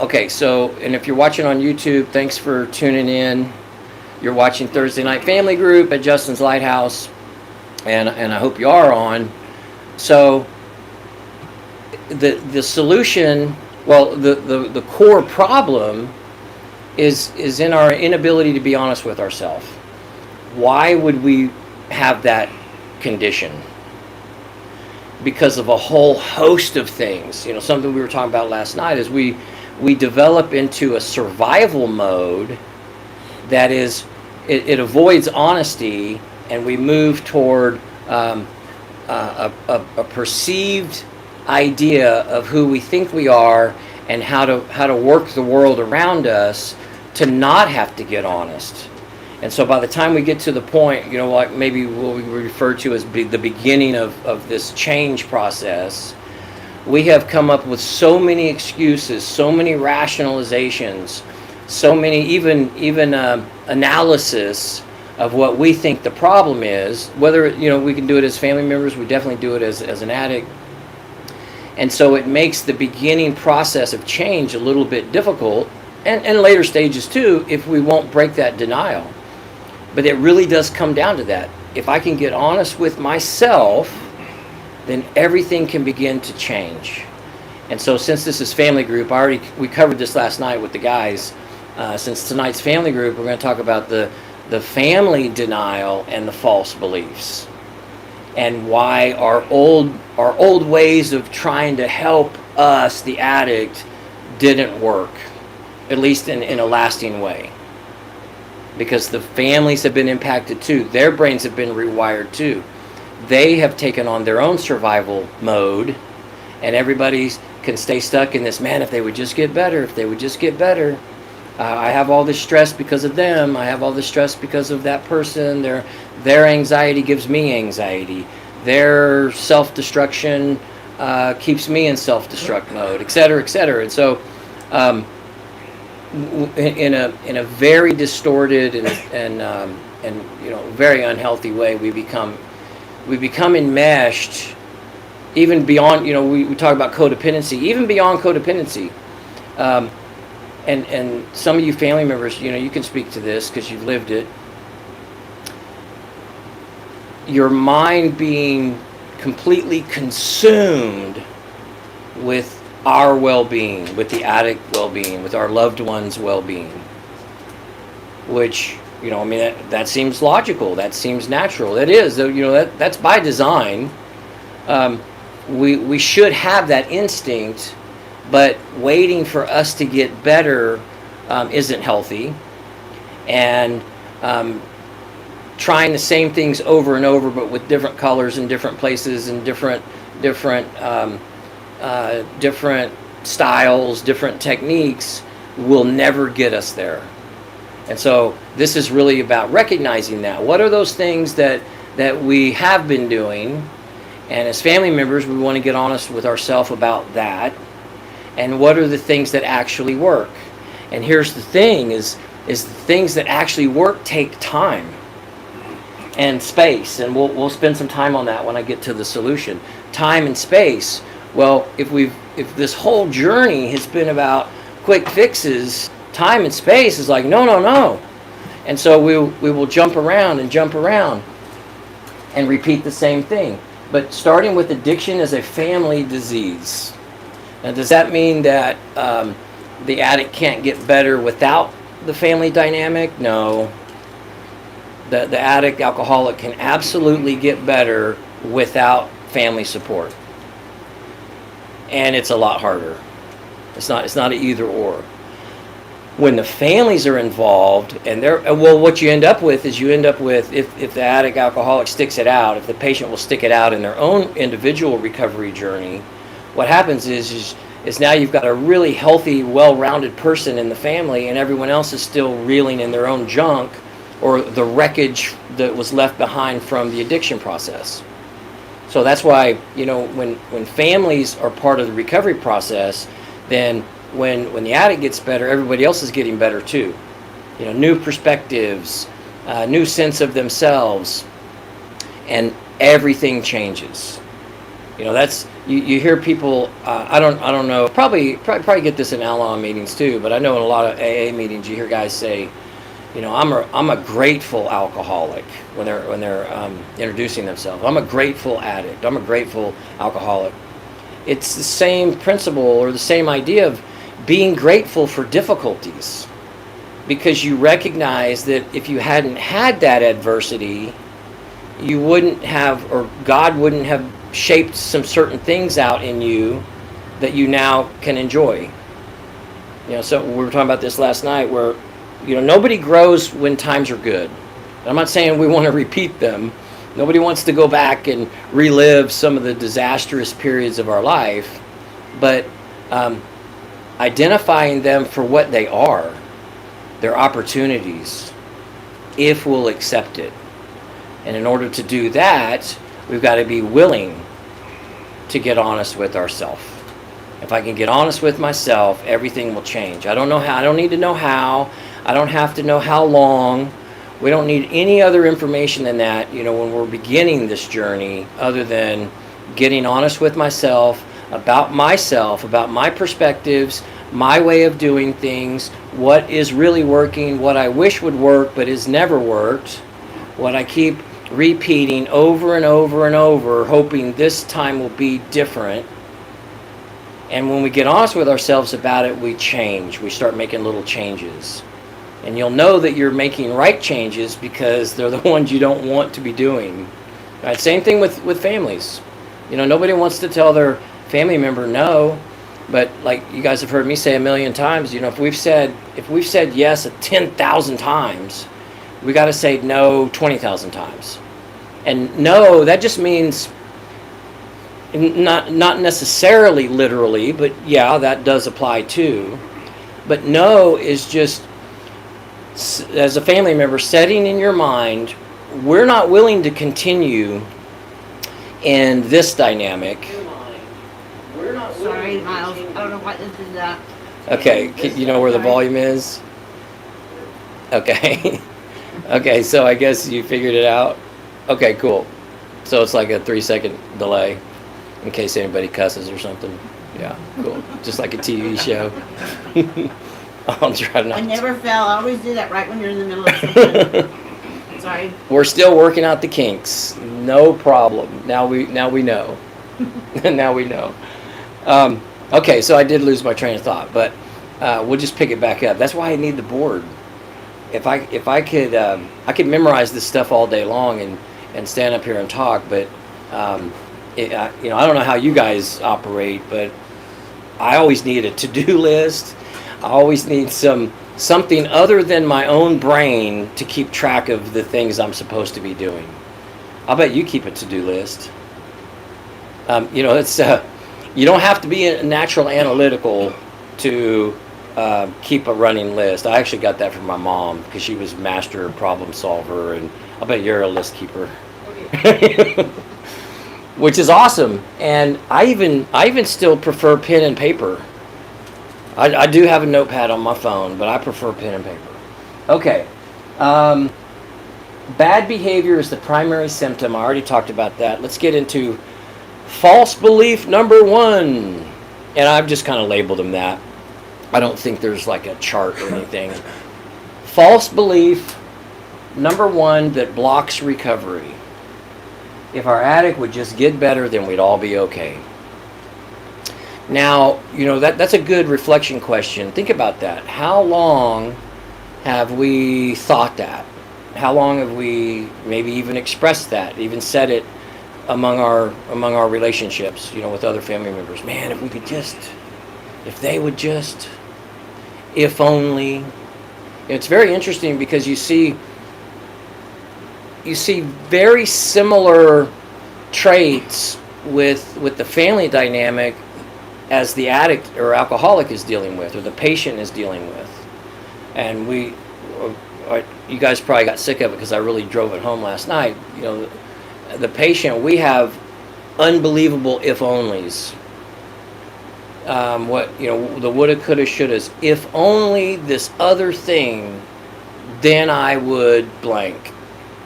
Okay, so, and if you're watching on YouTube, thanks for tuning in. You're watching Thursday Night Family Group at Justin's Lighthouse, and I hope you are on. So, the solution, well, the core problem is in our inability to be honest with ourselves. Why would we have that condition? Because of a whole host of things. You know, something we were talking about last night is we develop into a survival mode that is, it avoids honesty, and we move toward a perceived idea of who we think we are and how to work the world around us to not have to get honest. And so by the time we get to the point, you know, like maybe what we refer to as the beginning of this change process, we have come up with so many excuses, so many rationalizations, so many even analysis of what we think the problem is. Whether, you know, we can do it as family members, we definitely do it as an addict. And so it makes the beginning process of change a little bit difficult, and later stages too, if we won't break that denial. But it really does come down to that. If I can get honest with myself, then everything can begin to change. And so since this is family group, we covered this last night with the guys. Since tonight's family group, we're going to talk about the family denial and the false beliefs, and why our old ways of trying to help us, the addict, didn't work, at least in a lasting way. Because the families have been impacted too. Their brains have been rewired too. They have taken on their own survival mode, and everybody can stay stuck in this, man, if they would just get better, if they would just get better. I have all this stress because of them. I have all this stress because of that person. Their anxiety gives me anxiety. Their self-destruction keeps me in self-destruct mode, et cetera, et cetera. And so in a very distorted and you know, very unhealthy way, we become enmeshed, even beyond, you know, we talk about codependency, even beyond codependency. And some of you family members, you know, you can speak to this because you've lived it. Your mind being completely consumed with our well-being, with the addict well-being, with our loved ones' well-being, which, you know, I mean, that seems logical, that seems natural. It is, you know, that's by design. We should have that instinct, but waiting for us to get better isn't healthy. And trying the same things over and over, but with different colors and different places and different styles, different techniques, will never get us there. And so this is really about recognizing that. What are those things that we have been doing? And as family members, we want to get honest with ourselves about that. And what are the things that actually work? And here's the thing, is the things that actually work take time and space. And we'll spend some time on that when I get to the solution. Time and space. Well, if this whole journey has been about quick fixes, time and space is like, no. And so we will jump around and repeat the same thing. But starting with addiction as a family disease. Now, does that mean that the addict can't get better without the family dynamic? No. The addict, alcoholic, can absolutely get better without family support. And it's a lot harder. It's not an either or. When the families are involved, and what you end up with is if the addict, alcoholic sticks it out, if the patient will stick it out in their own individual recovery journey, what happens is now you've got a really healthy, well-rounded person in the family, and everyone else is still reeling in their own junk or the wreckage that was left behind from the addiction process. So that's why, you know, when families are part of the recovery process, then when the addict gets better, everybody else is getting better too. You know, new perspectives, new sense of themselves, and everything changes. You know, you hear people. I don't know. Probably get this in Al-Anon meetings too. But I know in a lot of AA meetings, you hear guys say, I'm a grateful alcoholic when they're introducing themselves. I'm a grateful addict. I'm a grateful alcoholic. It's the same principle or the same idea of being grateful for difficulties, because you recognize that if you hadn't had that adversity, you wouldn't have, or God wouldn't have shaped some certain things out in you that you now can enjoy. So we were talking about this last night, where nobody grows when times are good. I'm not saying we want to repeat them. Nobody wants to go back and relive some of the disastrous periods of our life, but identifying them for what they are, their opportunities, if we'll accept it. And in order to do that, we've got to be willing to get honest with ourselves. If I can get honest with myself, everything will change. I don't know how. I don't need to know how. I don't have to know how long. We don't need any other information than that, when we're beginning this journey, other than getting honest with myself, about my perspectives, my way of doing things, what is really working, what I wish would work but has never worked, what I keep repeating over and over and over, hoping this time will be different. And when we get honest with ourselves about it, we change. We start making little changes. And you'll know that you're making right changes because they're the ones you don't want to be doing. Right? Same thing with families. Nobody wants to tell their family member no, but like you guys have heard me say a million times, if we've said yes 10,000 times, we got to say no 20,000 times. And no, that just means not necessarily literally, but yeah, that does apply too. But no is just, as a family member, setting in your mind, we're not willing to continue in this dynamic. Sorry, Miles. I don't know what this is. Okay, you know where the volume is? Okay. Okay, so I guess you figured it out. Okay, cool. So it's like a 3-second delay in case anybody cusses or something. Yeah, cool. Just like a TV show. I'll try not I never fell. I always do that right when you're in the middle of something. Sorry. We're still working out the kinks. No problem. Now we know. Now we know. Okay, so I did lose my train of thought, but we'll just pick it back up. That's why I need the board. If I could, I could memorize this stuff all day long and stand up here and talk, but I don't know how you guys operate, but I always need a to-do list. I always need something other than my own brain to keep track of the things I'm supposed to be doing. I'll bet you keep a to-do list. It's you don't have to be a natural analytical to keep a running list. I actually got that from my mom because she was master problem solver, and I'll bet you're a list keeper. Which is awesome. And I even still prefer pen and paper. I do have a notepad on my phone, but I prefer pen and paper. Okay. Bad behavior is the primary symptom. I already talked about that. Let's get into false belief number 1. And I've just kind of labeled them that. I don't think there's like a chart or anything. False belief number 1 that blocks recovery. If our addict would just get better, then we'd all be okay. Now, that's a good reflection question. Think about that. How long have we thought that? How long have we maybe even expressed that, even said it among our relationships, with other family members? Man, if they would just, if only. It's very interesting because you see very similar traits with the family dynamic as the addict or alcoholic is dealing with, or the patient is dealing with. And you guys probably got sick of it because I really drove it home last night. The patient, we have unbelievable if-onlys. The woulda, coulda, shouldas. If only this other thing, then I would blank.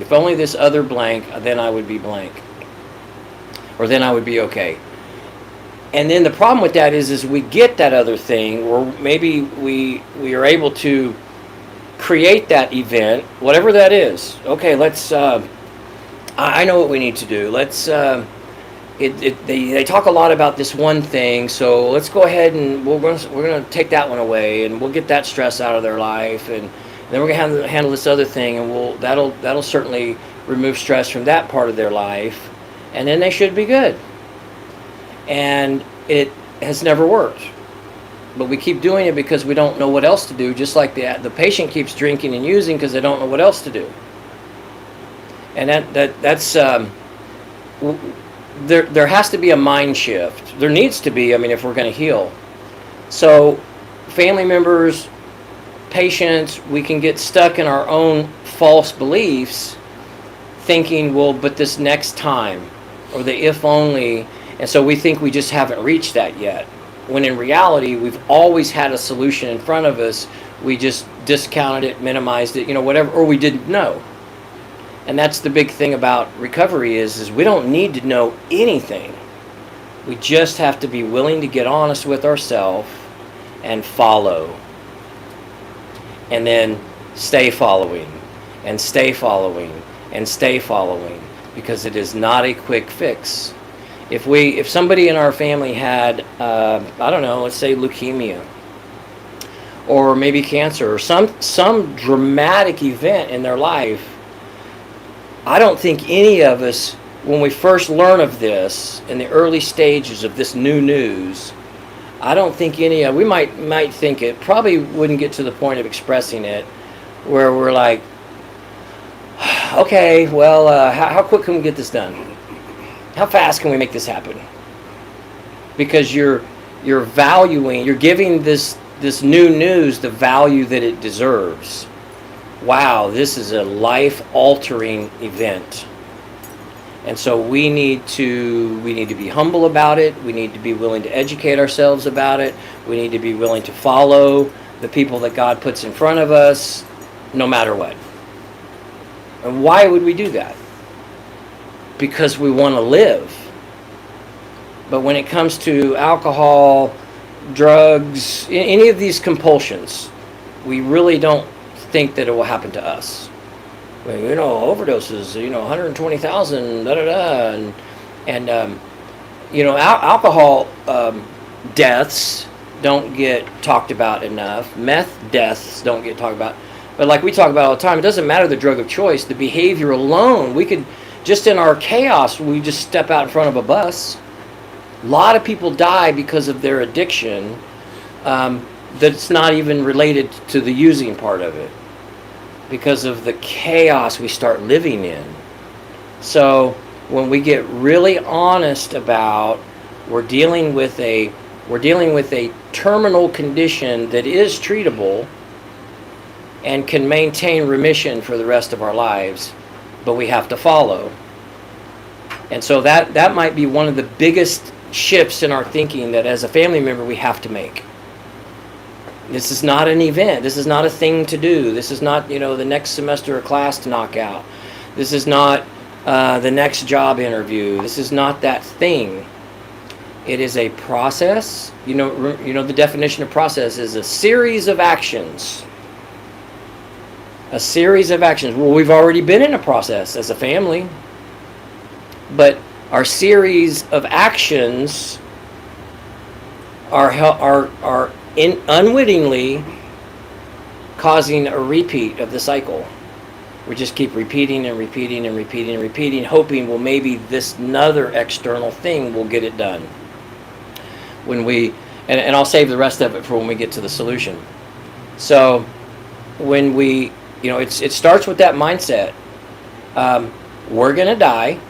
If only this other blank, then I would be blank. Or then I would be okay. And then the problem with that is we get that other thing, or maybe we are able to create that event, whatever that is. Okay, let's. I know what we need to do. Let's. They talk a lot about this one thing, so let's go ahead and we're gonna take that one away, and we'll get that stress out of their life, and then we're gonna handle this other thing, and that'll certainly remove stress from that part of their life, and then they should be good. And it has never worked. But we keep doing it because we don't know what else to do, just like the patient keeps drinking and using because they don't know what else to do. And that's there has to be a mind shift. There needs to be, I mean, if we're going to heal. So family members, patients, we can get stuck in our own false beliefs thinking, well, but this next time, or the if only. And so we think we just haven't reached that yet. When in reality, we've always had a solution in front of us. We just discounted it, minimized it, whatever, or we didn't know. And that's the big thing about recovery is we don't need to know anything. We just have to be willing to get honest with ourselves and follow. And then stay following, and stay following, and stay following, because it is not a quick fix. If somebody in our family had, I don't know, let's say leukemia, or maybe cancer, or some dramatic event in their life, I don't think any of us, when we first learn of this, in the early stages of this new news, I don't think we might think it, probably wouldn't get to the point of expressing it, where we're like, okay, well, how quick can we get this done? How fast can we make this happen? Because you're giving this new news the value that it deserves. Wow, this is a life-altering event. And so we need to be humble about it. We need to be willing to educate ourselves about it. We need to be willing to follow the people that God puts in front of us, no matter what. And why would we do that? Because we want to live. But when it comes to alcohol, drugs, any of these compulsions, we really don't think that it will happen to us. Well, overdoses, 120,000, and alcohol deaths don't get talked about enough. Meth deaths don't get talked about. But like we talk about all the time, it doesn't matter the drug of choice. The behavior alone, we could, just in our chaos, we just step out in front of a bus. A lot of people die because of their addiction that's not even related to the using part of it, because of the chaos we start living in. So when we get really honest about we're dealing with a terminal condition that is treatable and can maintain remission for the rest of our lives, but we have to follow. And so that might be one of the biggest shifts in our thinking that as a family member we have to make. This is not an event. This is not a thing to do. This is not, the next semester of class to knock out. This is not the next job interview. This is not that thing. It is a process. The definition of process is a series of actions. A series of actions. Well, we've already been in a process as a family, but our series of actions are unwittingly causing a repeat of the cycle. We just keep repeating and repeating and repeating and repeating, hoping, well, maybe this another external thing will get it done. And I'll save the rest of it for when we get to the solution. So when we, it starts with that mindset. We're going to die,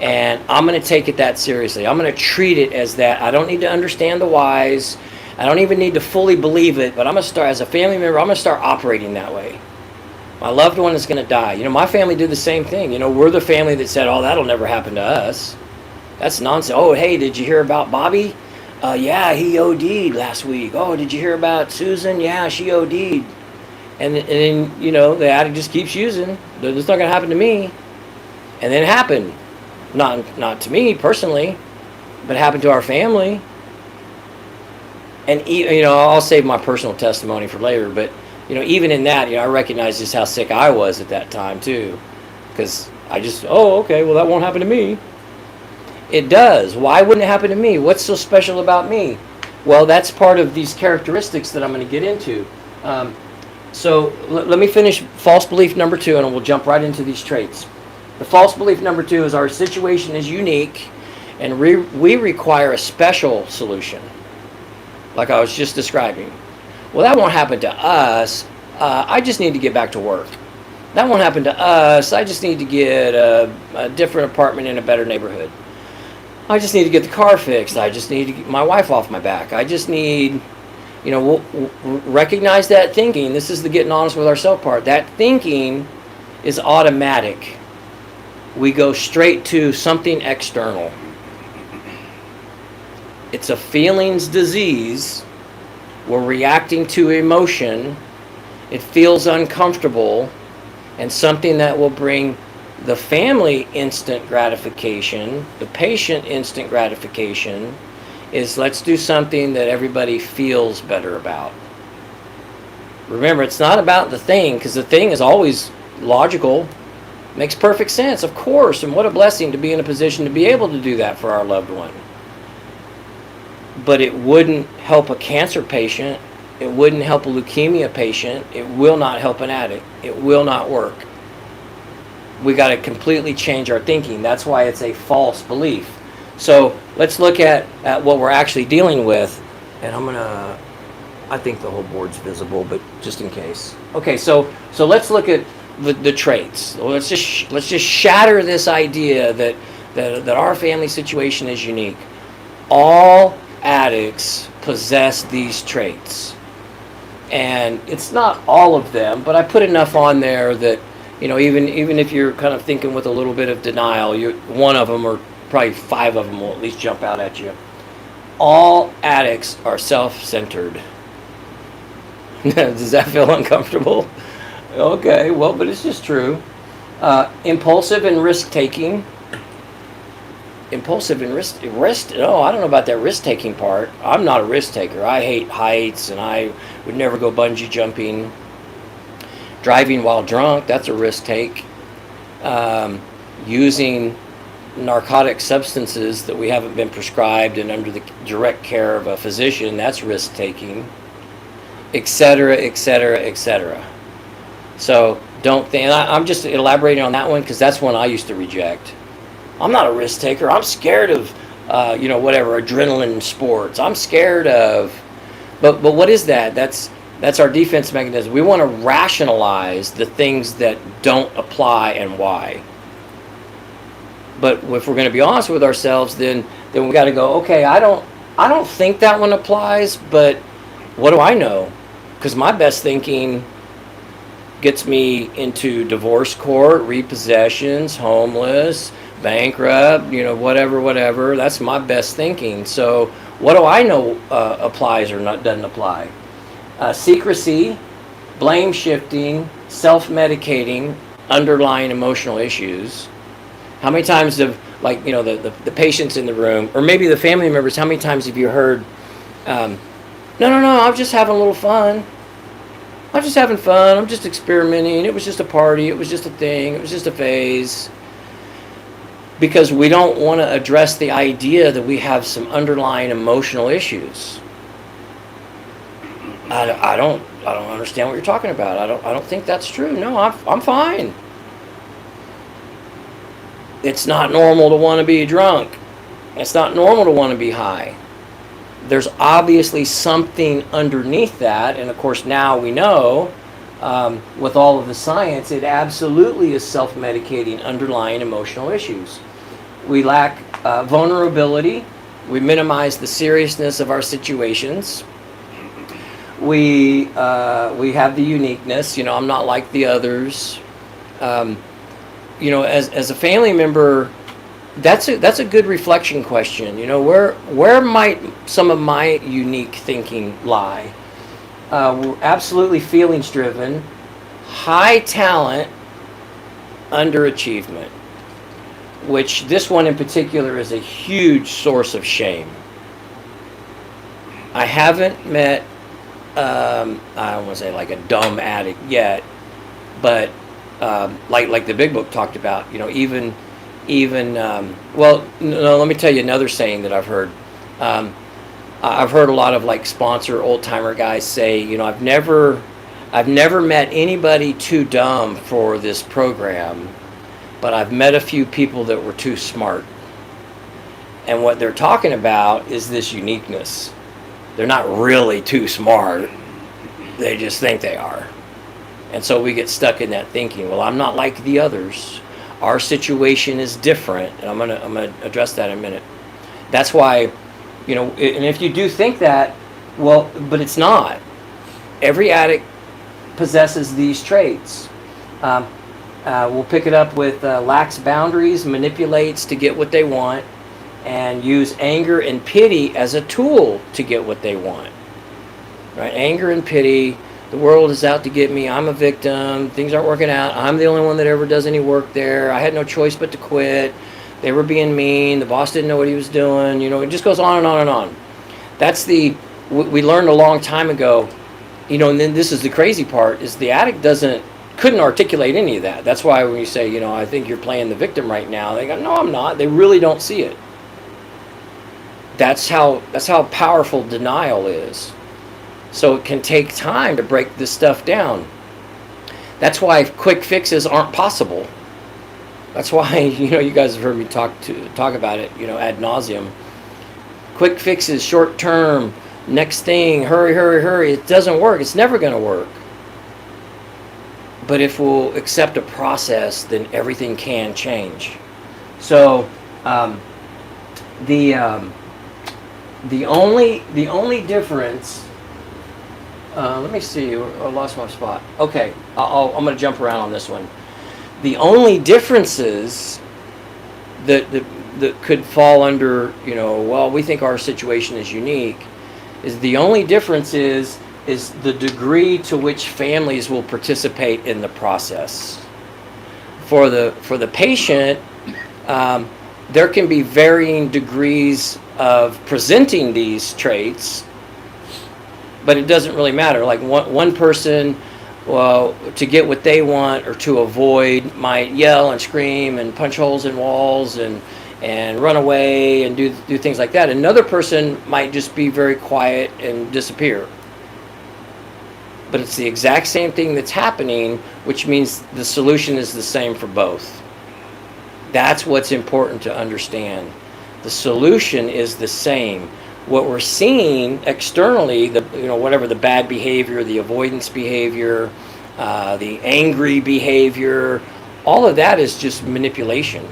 and I'm going to take it that seriously. I'm going to treat it as that. I don't need to understand the whys. I don't even need to fully believe it, but I'm going to start, as a family member, I'm going to start operating that way. My loved one is going to die. My family did the same thing. We're the family that said, oh, that'll never happen to us. That's nonsense. Oh, hey, did you hear about Bobby? Yeah, he OD'd last week. Oh, did you hear about Susan? Yeah, she OD'd. And then, the addict just keeps using. It's not going to happen to me. And then it happened. Not to me personally, but happened to our family. And I'll save my personal testimony for later, but even in that, I recognize just how sick I was at that time too, because I just, oh, okay, well, that won't happen to me. It does. Why wouldn't it happen to me? What's so special about me? Well, that's part of these characteristics that I'm going to get into. So let me finish false belief number 2, and we'll jump right into these traits. The false belief number 2 is our situation is unique, and we require a special solution, like I was just describing. Well, that won't happen to us. I just need to get back to work. That won't happen to us. I just need to get a different apartment in a better neighborhood. I just need to get the car fixed. I just need to get my wife off my back. I just need, we'll recognize that thinking. This is the getting honest with ourselves part. That thinking is automatic. We go straight to something external. It's a feelings disease. We're reacting to emotion. It feels uncomfortable, and something that will bring the family instant gratification, the patient instant gratification, is let's do something that everybody feels better about. Remember, it's not about the thing, because the thing is always logical, makes perfect sense, of course, and what a blessing to be in a position to be able to do that for our loved one. But it wouldn't help a cancer patient. It wouldn't help a leukemia patient. It will not help an addict. It will not work. We got to completely change our thinking. That's why it's a false belief. So let's look at what we're actually dealing with. And I think the whole board's visible, but just in case. Okay, so let's look at the traits. Let's just shatter this idea that our family situation is unique. All addicts possess these traits. And it's not all of them, but I put enough on there that, even if you're kind of thinking with a little bit of denial, one of them, or probably 5 of them, will at least jump out at you. All addicts are self-centered. Does that feel uncomfortable? Okay, well, but it's just true. Impulsive and risk-taking. No, I don't know about that risk-taking part. I'm not a risk-taker. I hate heights, and I would never go bungee jumping. Driving while drunk, that's a risk take. Using narcotic substances that we haven't been prescribed and under the direct care of a physician, that's risk taking, etc., etc., etc. So don't think, I'm just elaborating on that one because that's one I used to reject. I'm not a risk taker. I'm scared of, whatever, adrenaline sports. I'm scared of, but what is that? That's our defense mechanism. We want to rationalize the things that don't apply and why. But if we're going to be honest with ourselves, then we got to go, okay, I don't think that one applies, but what do I know? Because my best thinking gets me into divorce court, repossessions, homeless, bankrupt, whatever. That's my best thinking. So what do I know applies or doesn't apply? Secrecy, blame shifting, self-medicating, underlying emotional issues. How many times have, the patients in the room, or maybe the family members, how many times have you heard, no, I'm just having a little fun. I'm just having fun. I'm just experimenting. It was just a party. It was just a thing. It was just a phase. Because we don't want to address the idea that we have some underlying emotional issues. I don't understand what you're talking about. I don't think that's true. No, I'm fine. It's not normal to want to be drunk. It's not normal to want to be high. There's obviously something underneath that, and of course now we know with all of the science, it absolutely is self-medicating underlying emotional issues. We lack vulnerability. We minimize the seriousness of our situations. We have the uniqueness. I'm not like the others. As a family member, that's a good reflection question. Where might some of my unique thinking lie? We're absolutely feelings driven, high talent, underachievement. which this one in particular is a huge source of shame. I haven't met, I don't want to say like a dumb addict yet, but like the Big Book talked about, even well, no, let me tell you another saying that I've heard. I've heard a lot of like sponsor old timer guys say, I've never met anybody too dumb for this program, but I've met a few people that were too smart. And what they're talking about is this uniqueness. They're not really too smart. They just think they are. And so we get stuck in that thinking, well, I'm not like the others. Our situation is different. And I'm gonna address that in a minute. That's why, and if you do think that, well, but it's not. Every addict possesses these traits. We'll pick it up with lacks boundaries, manipulates to get what they want, and use anger and pity as a tool to get what they want. Right? Anger and pity. The world is out to get me. I'm a victim. Things aren't working out. I'm the only one that ever does any work there. I had no choice but to quit. They were being mean. The boss didn't know what he was doing. It just goes on and on and on. That's we learned a long time ago. And then this is the crazy part, is the addict couldn't articulate any of that. That's why when you say, I think you're playing the victim right now, they go, no, I'm not. They really don't see it. That's how powerful denial is. So it can take time to break this stuff down. That's why quick fixes aren't possible. That's why, you guys have heard me talk about it, ad nauseum. Quick fixes, short term, next thing, hurry, hurry, hurry. It doesn't work. It's never going to work. But if we'll accept a process, then everything can change. So the only difference. Let me see. I lost my spot. Okay, I'm going to jump around on this one. The only differences that could fall under, well, we think our situation is unique, is the only difference is the degree to which families will participate in the process. For the patient, there can be varying degrees of presenting these traits, but it doesn't really matter. Like one person, well, to get what they want or to avoid, might yell and scream and punch holes in walls and run away and do things like that. Another person might just be very quiet and disappear. But it's the exact same thing that's happening, which means the solution is the same for both. That's what's important to understand. The solution is the same. What we're seeing externally, whatever the bad behavior, the avoidance behavior, the angry behavior, all of that is just manipulation.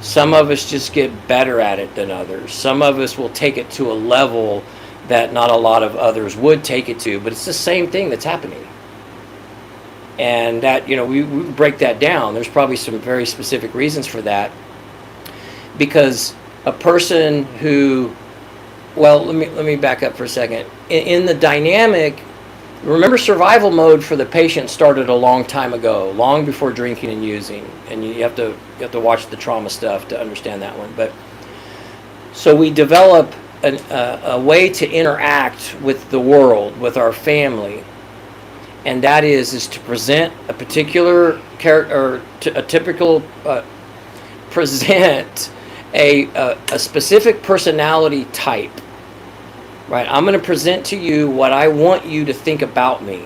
Some of us just get better at it than others. Some of us will take it to a level that not a lot of others would take it to, but it's the same thing that's happening. And that, we break that down. There's probably some very specific reasons for that. Because a person who, well, let me back up for a second. In the dynamic, remember, survival mode for the patient started a long time ago, long before drinking and using. And you have to watch the trauma stuff to understand that one. But so we develop a way to interact with the world, with our family, and that is to present a particular character, or present a specific personality type. Right? I'm going to present to you what I want you to think about me.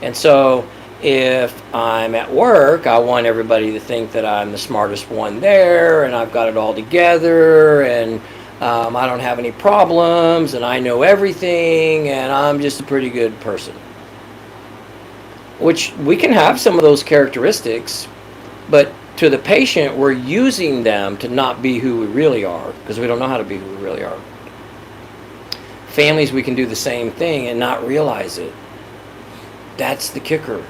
And so if I'm at work, I want everybody to think that I'm the smartest one there, and I've got it all together, and I don't have any problems, and I know everything, and I'm just a pretty good person. Which we can have some of those characteristics, but to the patient, we're using them to not be who we really are, because we don't know how to be who we really are. Families, we can do the same thing and not realize it. That's the kicker.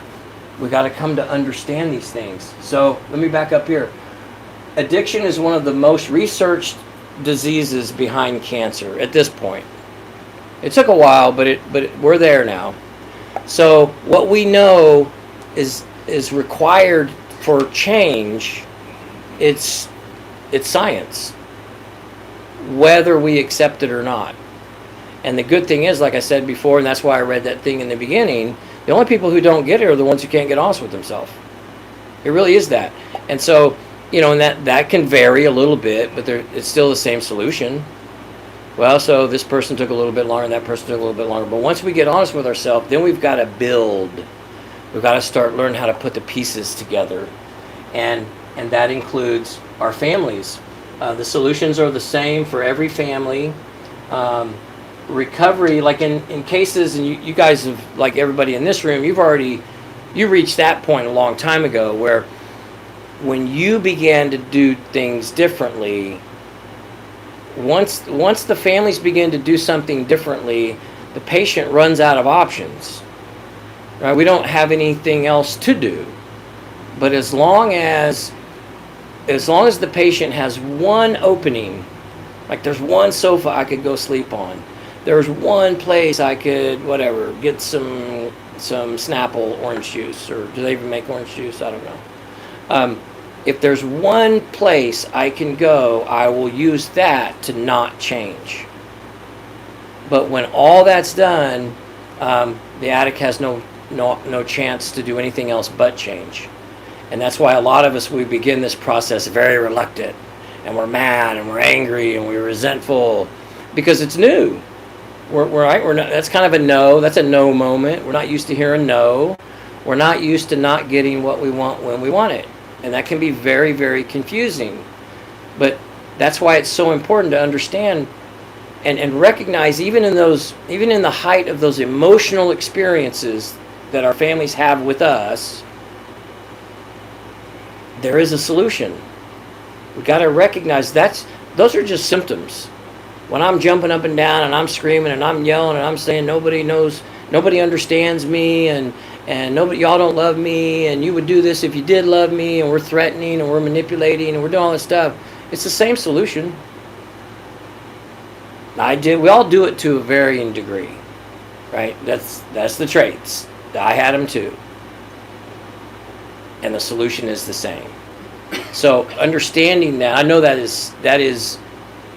We got to come to understand these things. So let me back up here. Addiction is one of the most researched diseases behind cancer at this point. It took a while, but we're there now. So what we know is required for change. It's it's science, whether we accept it or not. And the good thing is, like I said before, and that's why I read that thing in the beginning, the only people who don't get it are the ones who can't get honest with themselves. It really is that. And so, and that can vary a little bit, but it's still the same solution. Well, so this person took a little bit longer, and that person took a little bit longer. But once we get honest with ourselves, then we've got to build. We've got to start learning how to put the pieces together. And that includes our families. The solutions are the same for every family. Recovery, like in cases, and you guys have, like everybody in this room, you reached that point a long time ago where when you began to do things differently, once the families begin to do something differently, the patient runs out of options. Right? We don't have anything else to do. But as long as the patient has one opening, like there's one sofa I could go sleep on, there's one place I could get some Snapple orange juice, or do they even make orange juice? I don't know. If there's one place I can go, I will use that to not change. But when all that's done, the addict has no chance to do anything else but change. And that's why a lot of us, we begin this process very reluctant, and we're mad, and we're angry, and we're resentful, because it's new. We're not, that's kind of a no. That's a no moment. We're not used to hearing no. We're not used to not getting what we want when we want it. And that can be very, very confusing. But that's why it's so important to understand and recognize, even in the height of those emotional experiences that our families have with us, there is a solution. We got to recognize those are just symptoms. When I'm jumping up and down and I'm screaming and I'm yelling and I'm saying nobody understands me, and y'all don't love me, and you would do this if you did love me, and we're threatening and we're manipulating and we're doing all this stuff, it's the same solution. We all do it to a varying degree, right? That's the traits. I had them too. And the solution is the same. So understanding that, I know that is.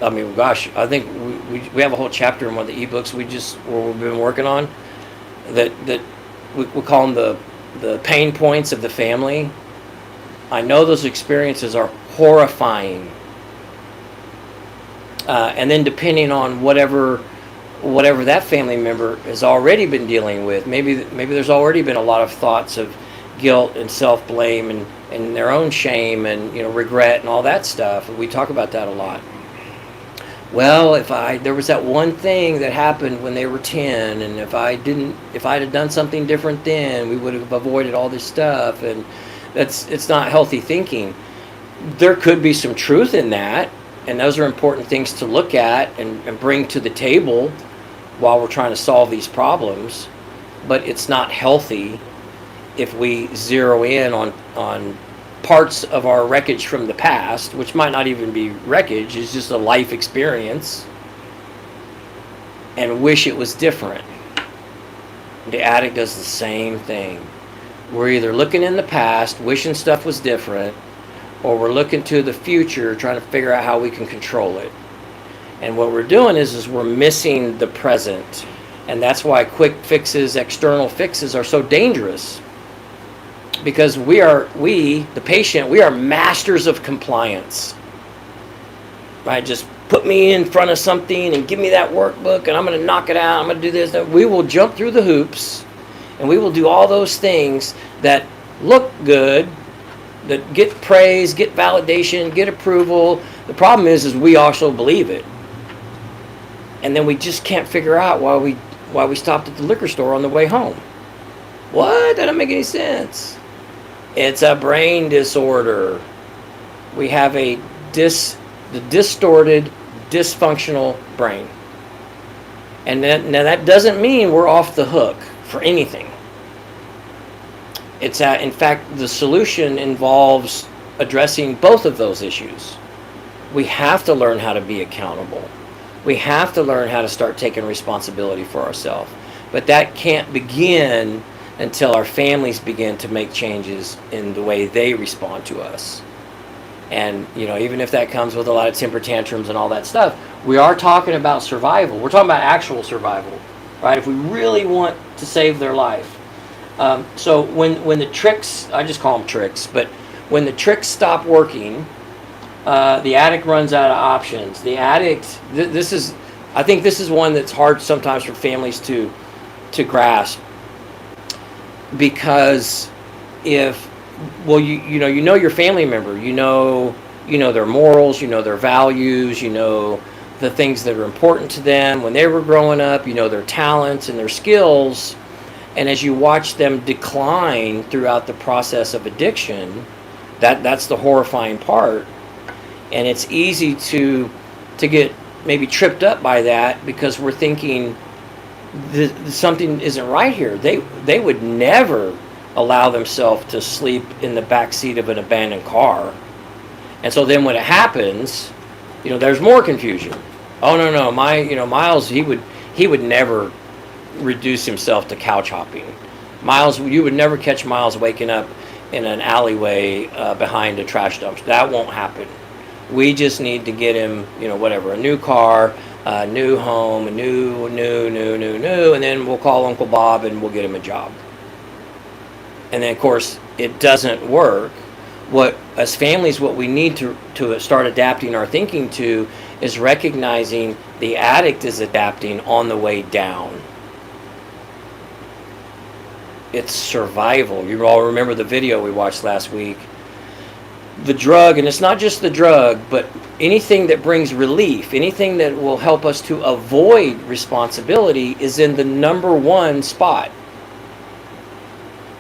I mean, gosh, I think we have a whole chapter in one of the ebooks we've been working on that we call them the pain points of the family. I know those experiences are horrifying, and then depending on whatever that family member has already been dealing with, maybe there's already been a lot of thoughts of guilt and self-blame and their own shame and regret and all that stuff. We talk about that a lot. Well, there was that one thing that happened when they were 10, and if I'd have done something different then, we would have avoided all this stuff, and it's not healthy thinking. There could be some truth in that, and those are important things to look at and bring to the table while we're trying to solve these problems. But it's not healthy if we zero in on parts of our wreckage from the past, which might not even be wreckage, it's just a life experience, and wish it was different. The addict does the same thing. We're either looking in the past, wishing stuff was different, or we're looking to the future, trying to figure out how we can control it. And what we're doing is we're missing the present. And that's why quick fixes, external fixes are so dangerous. Because the patient, we are masters of compliance. Right? Just put me in front of something and give me that workbook and I'm going to knock it out. I'm going to do this. We will jump through the hoops and we will do all those things that look good, that get praise, get validation, get approval. The problem is we also believe it. And then we just can't figure out why we stopped at the liquor store on the way home. What? That doesn't make any sense. It's a brain disorder. We have the distorted, dysfunctional brain. And now that doesn't mean we're off the hook for anything. In fact, the solution involves addressing both of those issues. We have to learn how to be accountable. We have to learn how to start taking responsibility for ourselves. But that can't begin until our families begin to make changes in the way they respond to us. And, even if that comes with a lot of temper tantrums and all that stuff, we are talking about survival. We're talking about actual survival, right? If we really want to save their life. So when the tricks, I just call them tricks, but when the tricks stop working, the addict runs out of options. The addict, I think this is one that's hard sometimes for families to grasp, because you know your family member, you know their morals, you know their values, you know the things that are important to them when they were growing up, you know their talents and their skills, and as you watch them decline throughout the process of addiction, that's the horrifying part. And it's easy to get maybe tripped up by that, because we're thinking something isn't right here. They would never allow themselves to sleep in the back seat of an abandoned car. And so then when it happens, there's more confusion. Oh no, Miles, he would never reduce himself to couch hopping. Miles, you would never catch Miles waking up in an alleyway behind a trash dumpster. That won't happen. We just need to get him, a new car, a new home, a new, and then we'll call Uncle Bob and we'll get him a job. And then, of course, it doesn't work. As families, what we need to start adapting our thinking to is recognizing the addict is adapting on the way down. It's survival. You all remember the video we watched last week. The drug, and it's not just the drug, but anything that brings relief, anything that will help us to avoid responsibility is in the number one spot.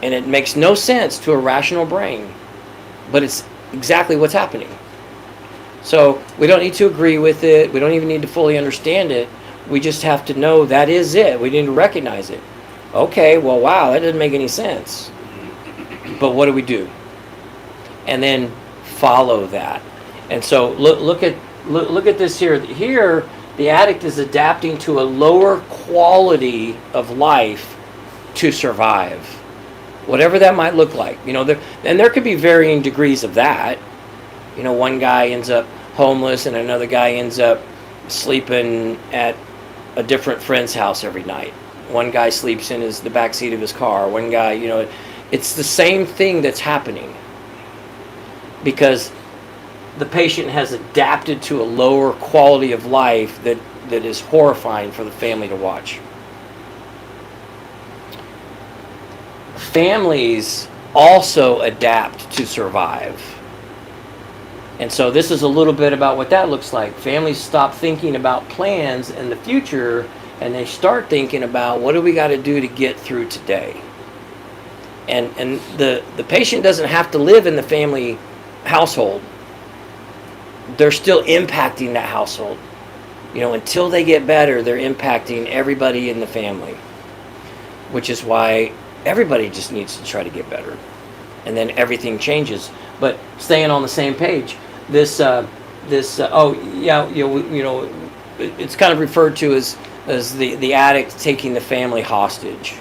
And it makes no sense to a rational brain, but it's exactly what's happening. So we don't need to agree with it. We don't even need to fully understand it. We just have to know that is it. We need to recognize it. Okay, well, wow, that doesn't make any sense. But what do we do? And then follow that. And so look at this here. Here, the addict is adapting to a lower quality of life to survive, whatever that might look like. There could be varying degrees of that. One guy ends up homeless, and another guy ends up sleeping at a different friend's house every night. One guy sleeps in the back seat of his car. One guy, it's the same thing that's happening, because the patient has adapted to a lower quality of life that is horrifying for the family to watch. Families also adapt to survive. And so this is a little bit about what that looks like. Families stop thinking about plans in the future, and they start thinking about, what do we got to do to get through today? And the patient doesn't have to live in the family household. They're still impacting that household. Until they get better, they're impacting everybody in the family, which is why everybody just needs to try to get better. And then everything changes. But staying on the same page, it's kind of referred to as the addict taking the family hostage.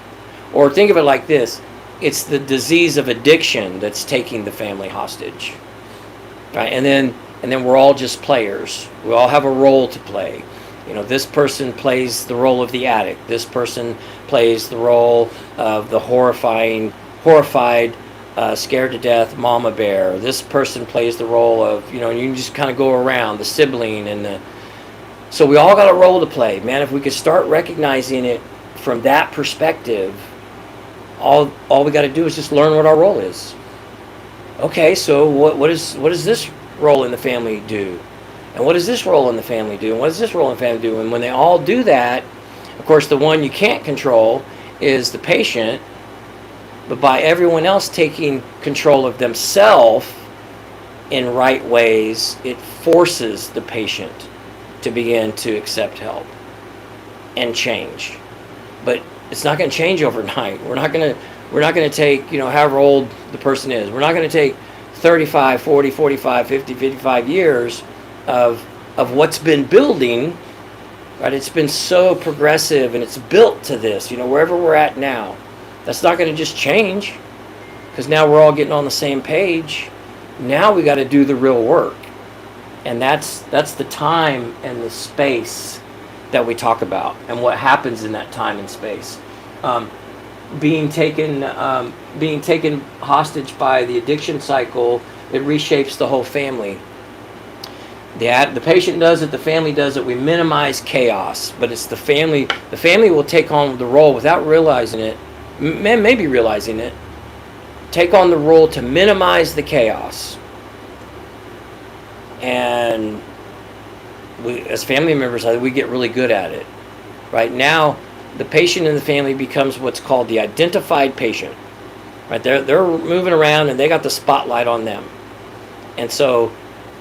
Or think of it like this: it's the disease of addiction that's taking the family hostage, right? And then we're all just players. We all have a role to play. This person plays the role of the addict. This person plays the role of the horrified, scared to death mama bear. This person plays the role of, and you can just kind of go around, the sibling so we all got a role to play. Man, if we could start recognizing it from that perspective, all we got to do is just learn what our role is. Okay, so what does this role in the family do? And what does this role in the family do? And what does this role in the family do? And when they all do that, of course, the one you can't control is the patient. But by everyone else taking control of themselves in right ways, it forces the patient to begin to accept help and change. But it's not going to change overnight. We're not going to take, however old the person is. We're not going to take 35, 40, 45, 50, 55 years of what's been building, right? It's been so progressive and it's built to this, wherever we're at now. That's not going to just change, because now we're all getting on the same page. Now we got to do the real work. And that's the time and the space that we talk about, and what happens in that time and space. Being taken hostage by the addiction cycle, it reshapes the whole family. The patient does it, the family does it. We minimize chaos, but it's the family. The family will take on the role without realizing it, maybe realizing it, take on the role to minimize the chaos. And we, as family members, we get really good at it. Right now, the patient in the family becomes what's called the identified patient. Right, they're moving around and they got the spotlight on them, and so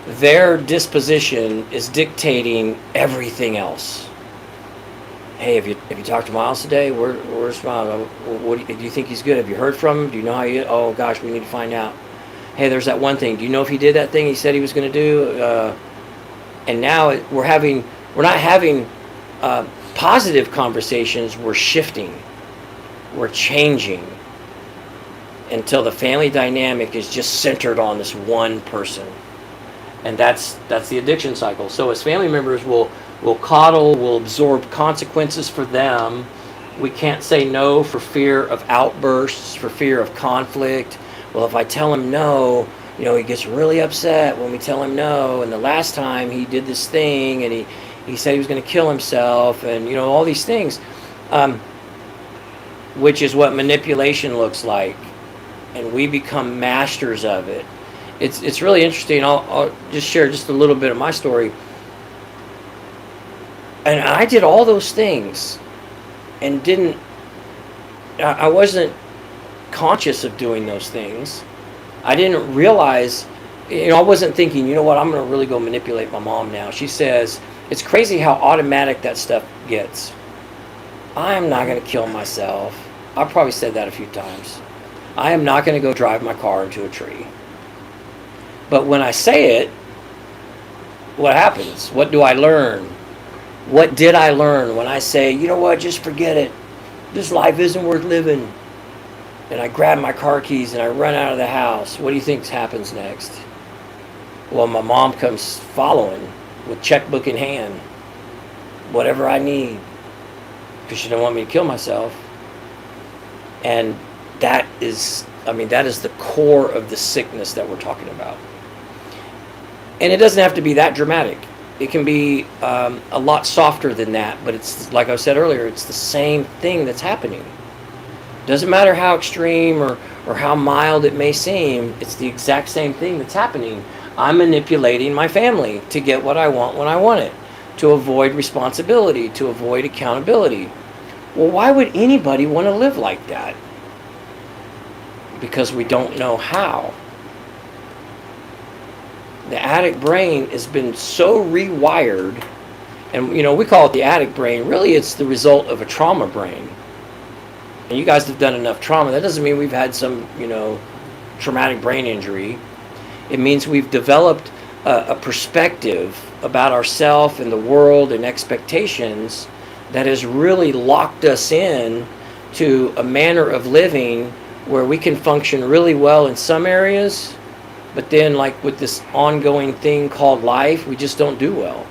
their disposition is dictating everything else. Hey, have you talked to Miles today? Where's Miles? What do you think he's good? Have you heard from him? Do you know how he? Oh gosh, we need to find out. Hey, there's that one thing. Do you know if he did that thing he said he was going to do? And now we're not having positive conversations. We're shifting. We're changing until the family dynamic is just centered on this one person. And that's the addiction cycle. So as family members, we'll coddle, we'll absorb consequences for them. We can't say no for fear of outbursts, for fear of conflict. Well, if I tell him no, he gets really upset when we tell him no. And the last time he did this thing, and he said he was going to kill himself, and all these things, which is what manipulation looks like. And we become masters of it. It's really interesting. I'll just share just a little bit of my story. And I did all those things, and I wasn't conscious of doing those things. I didn't realize, I wasn't thinking, I'm going to really go manipulate my mom now. She says, it's crazy how automatic that stuff gets. I'm not going to kill myself. I probably said that a few times. I am not going to go drive my car into a tree. But when I say it, what happens? What do I learn? What did I learn when I say, just forget it. This life isn't worth living. And I grab my car keys and I run out of the house. What do you think happens next? Well, my mom comes following with checkbook in hand. Whatever I need. Because she don't want me to kill myself. And that is the core of the sickness that we're talking about. And it doesn't have to be that dramatic. It can be a lot softer than that, but it's, like I said earlier, it's the same thing that's happening. Doesn't matter how extreme or how mild it may seem, it's the exact same thing that's happening. I'm manipulating my family to get what I want when I want it, to avoid responsibility, to avoid accountability. Well, why would anybody want to live like that? Because we don't know how. The addict brain has been so rewired, and we call it the addict brain. Really, it's the result of a trauma brain. And you guys have done enough trauma. That doesn't mean we've had some, traumatic brain injury. It means we've developed a perspective about ourselves and the world and expectations that has really locked us in to a manner of living where we can function really well in some areas, but then, like with this ongoing thing called life, we just don't do well.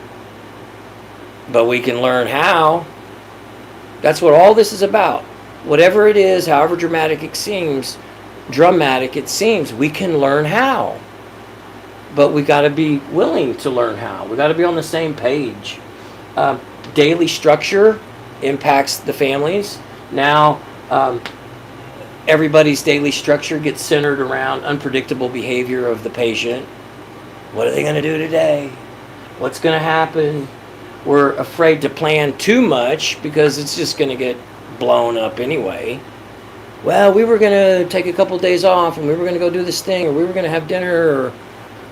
But we can learn how. That's what all this is about. Whatever it is, however dramatic it seems, we can learn how. But we got to be willing to learn how. We got to be on the same page. Daily structure impacts the families. Now, everybody's daily structure gets centered around unpredictable behavior of the patient. What are they going to do today? What's going to happen? We're afraid to plan too much because it's just going to get blown up anyway. Well, we were going to take a couple of days off and we were going to go do this thing, or we were going to have dinner,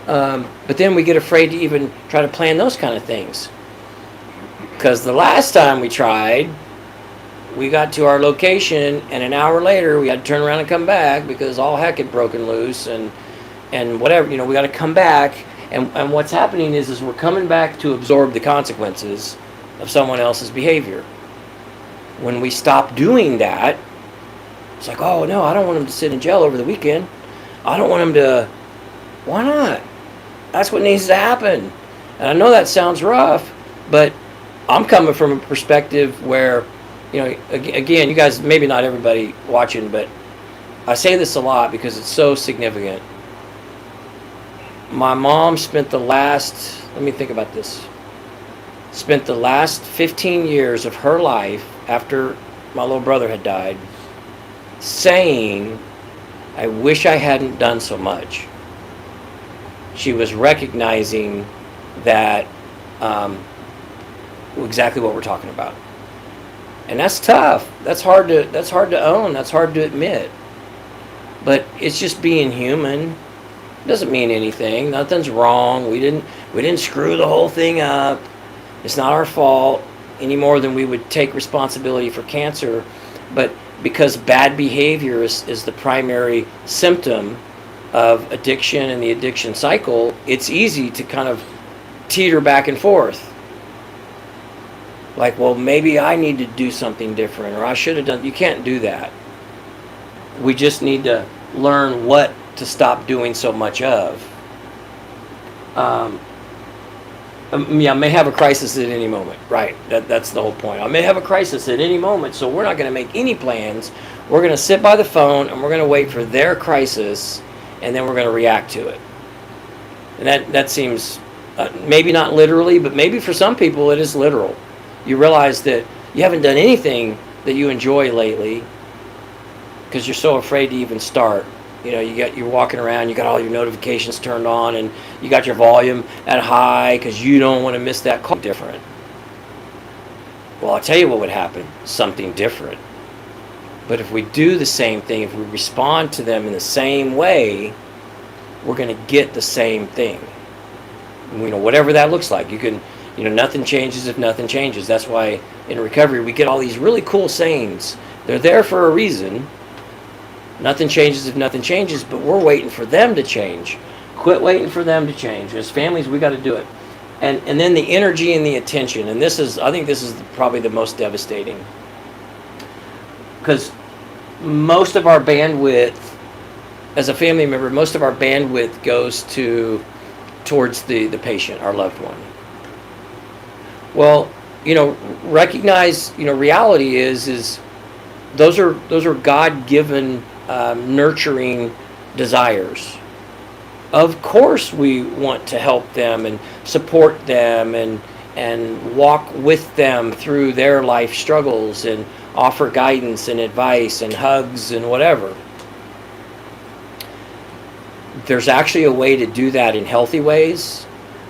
but then we get afraid to even try to plan those kind of things. Because the last time we tried, we got to our location and an hour later we had to turn around and come back because all heck had broken loose and whatever, we got to come back. And what's happening is we're coming back to absorb the consequences of someone else's behavior. When we stop doing that, it's like, oh no, I don't want him to sit in jail over the weekend. I don't want him to Why not? That's what needs to happen. And I know that sounds rough, but I'm coming from a perspective where, again, you guys, maybe not everybody watching, but I say this a lot because it's so significant. My mom spent let me think about this, spent the last 15 years of her life after my little brother had died saying, I wish I hadn't done so much. She was recognizing that exactly what we're talking about. And that's tough. That's hard to own. That's hard to admit. But it's just being human. It doesn't mean anything. Nothing's wrong. We didn't screw the whole thing up. It's not our fault any more than we would take responsibility for cancer. But because bad behavior is the primary symptom of addiction and the addiction cycle, it's easy to kind of teeter back and forth. Like, well, maybe I need to do something different, or I should have done. You can't do that. We just need to learn what to stop doing so much of. I may have a crisis at any moment. Right. That's the whole point. I may have a crisis at any moment, so we're not going to make any plans. We're going to sit by the phone and we're going to wait for their crisis, and then we're going to react to it. And that seems, maybe not literally, but maybe for some people it is literal. You realize that you haven't done anything that you enjoy lately because you're so afraid to even start. You're walking around, you got all your notifications turned on, and you got your volume at high because you don't want to miss that call. Different. Well, I'll tell you what would happen. Something different. But if we do the same thing, if we respond to them in the same way, we're going to get the same thing. Whatever that looks like. You can, nothing changes if nothing changes. That's why in recovery we get all these really cool sayings. They're there for a reason. Nothing changes if nothing changes, but we're waiting for them to change. Quit waiting for them to change. As families, we got to do it. And then the energy and the attention. And I think this is probably the most devastating. Because most of our bandwidth, as a family member, most of our bandwidth goes towards the patient, our loved one. Well, recognize, reality is those are God-given nurturing desires. Of course we want to help them and support them and walk with them through their life struggles and offer guidance and advice and hugs and whatever. There's actually a way to do that in healthy ways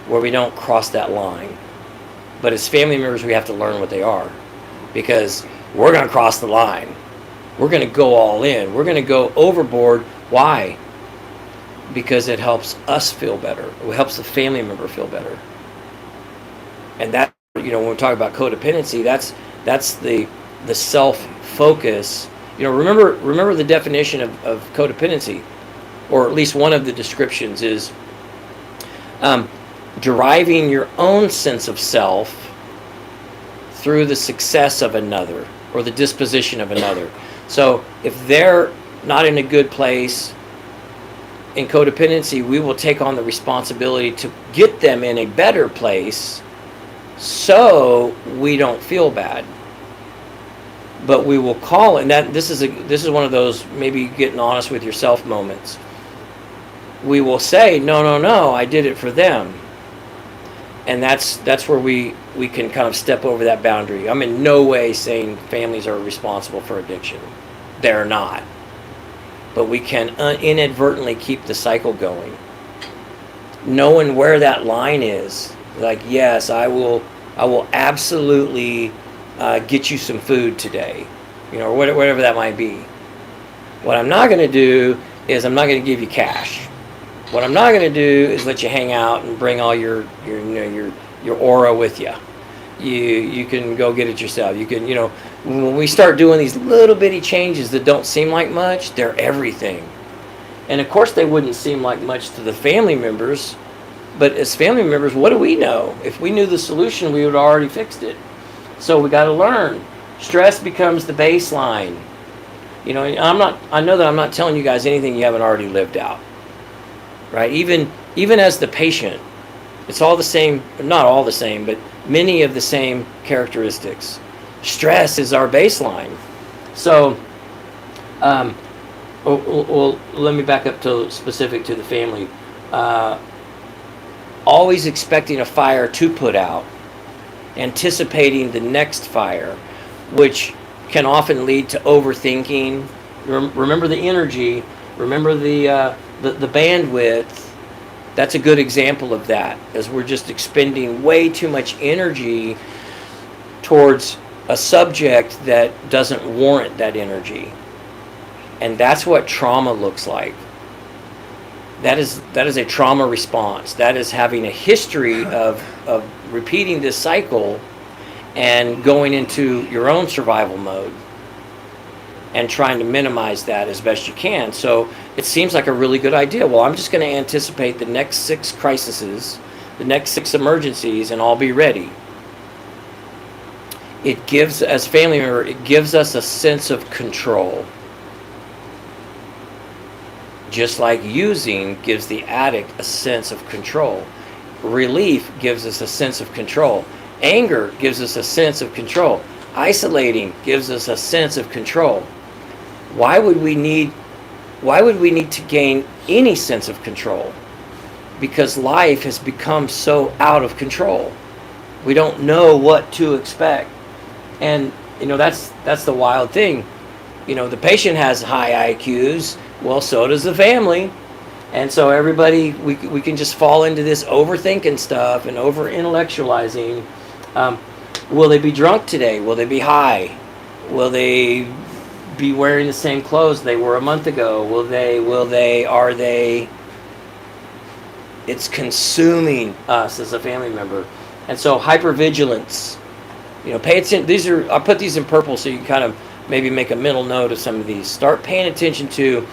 where we don't cross that line. But as family members, we have to learn what they are, because we're going to cross the line. We're going to go all in. We're going to go overboard. Why? Because it helps us feel better. It helps the family member feel better. And that, when we talk about codependency, that's the self-focus. Remember the definition of codependency, or at least one of the descriptions is deriving your own sense of self through the success of another or the disposition of another. So if they're not in a good place in codependency, we will take on the responsibility to get them in a better place so we don't feel bad. But we will call it, and this is one of those maybe getting honest with yourself moments. We will say, no, I did it for them. And that's where we can kind of step over that boundary. I'm in no way saying families are responsible for addiction. They're not. But we can inadvertently keep the cycle going. Knowing where that line is. Like, yes, I will absolutely get you some food today. Or whatever that might be. What I'm not going to do is I'm not going to give you cash. What I'm not going to do is let you hang out and bring all your aura with you. You can go get it yourself. You can, when we start doing these little bitty changes that don't seem like much, they're everything. And of course they wouldn't seem like much to the family members, but as family members, what do we know? If we knew the solution, we would have already fixed it. So we got to learn. Stress becomes the baseline. I know that I'm not telling you guys anything you haven't already lived out. right? Even as the patient, it's all the same, not all the same, but many of the same characteristics. Stress is our baseline. So, well, let me back up to specific to the family. Always expecting a fire to put out, anticipating the next fire, which can often lead to overthinking. Remember the energy, remember the bandwidth. That's a good example of that, as we're just expending way too much energy towards a subject that doesn't warrant that energy. And that's what trauma looks like. That is a trauma response. That is having a history of repeating this cycle and going into your own survival mode and trying to minimize that as best you can. So it seems like a really good idea. Well, I'm just going to anticipate the next 6 crises, the next 6 emergencies, and I'll be ready. It gives, as a family member, it gives us a sense of control. Just like using gives the addict a sense of control. Relief gives us a sense of control. Anger gives us a sense of control. Isolating gives us a sense of control. Why would we need to gain any sense of control? Because life has become so out of control. We don't know what to expect. And that's the wild thing. The patient has high IQs. Well, so does the family. And so everybody, we can just fall into this overthinking stuff and over-intellectualizing. Will they be drunk today? Will they be high? Will they be wearing the same clothes they were a month ago? Are they? It's consuming us as a family member. And so hypervigilance, pay attention. I'll put these in purple so you can kind of maybe make a mental note of some of these. Start paying attention to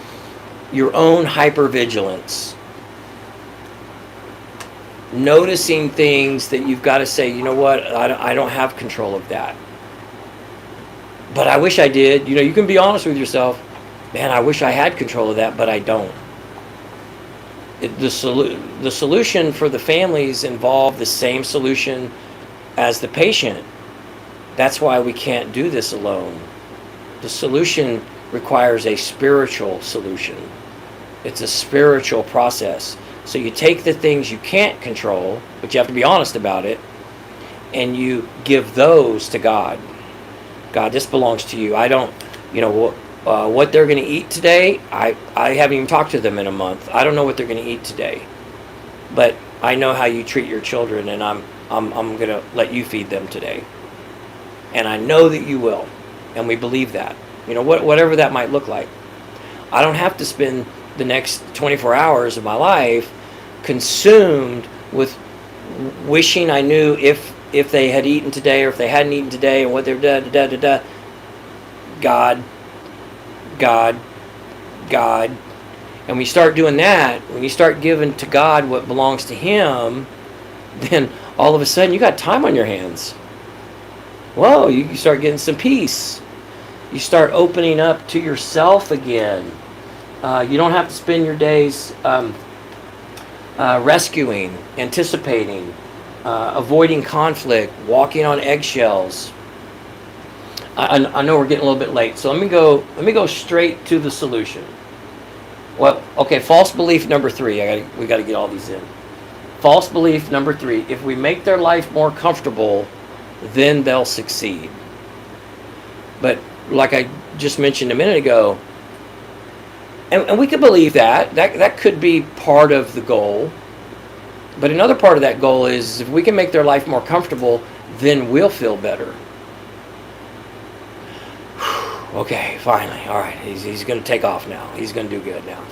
your own hypervigilance. Noticing things that you've got to say, you know what, I don't have control of that. But I wish I did. You can be honest with yourself. Man, I wish I had control of that, but I don't. The solution for the families involve the same solution as the patient. That's why we can't do this alone. The solution requires a spiritual solution. It's a spiritual process. So you take the things you can't control, but you have to be honest about it, and you give those to God. God, this belongs to you. I don't, what they're going to eat today, I haven't even talked to them in a month. I don't know what they're going to eat today. But I know how you treat your children, and I'm going to let you feed them today. And I know that you will. And we believe that. Whatever that might look like. I don't have to spend the next 24 hours of my life consumed with wishing I knew if they had eaten today or if they hadn't eaten today and what they're God. And we start doing that, when you start giving to God what belongs to Him, then all of a sudden you got time on your hands. Whoa, you start getting some peace. You start opening up to yourself again. You don't have to spend your days rescuing, anticipating, avoiding conflict, walking on eggshells. I know we're getting a little bit late, so let me go straight to the solution. Well, okay, false belief number 3. We got to get all these in. False belief number 3: if we make their life more comfortable, then they'll succeed. But like I just mentioned a minute ago, and we could believe that could be part of the goal. But another part of that goal is if we can make their life more comfortable, then we'll feel better. Okay, finally, all right, he's going to take off now. He's going to do good now.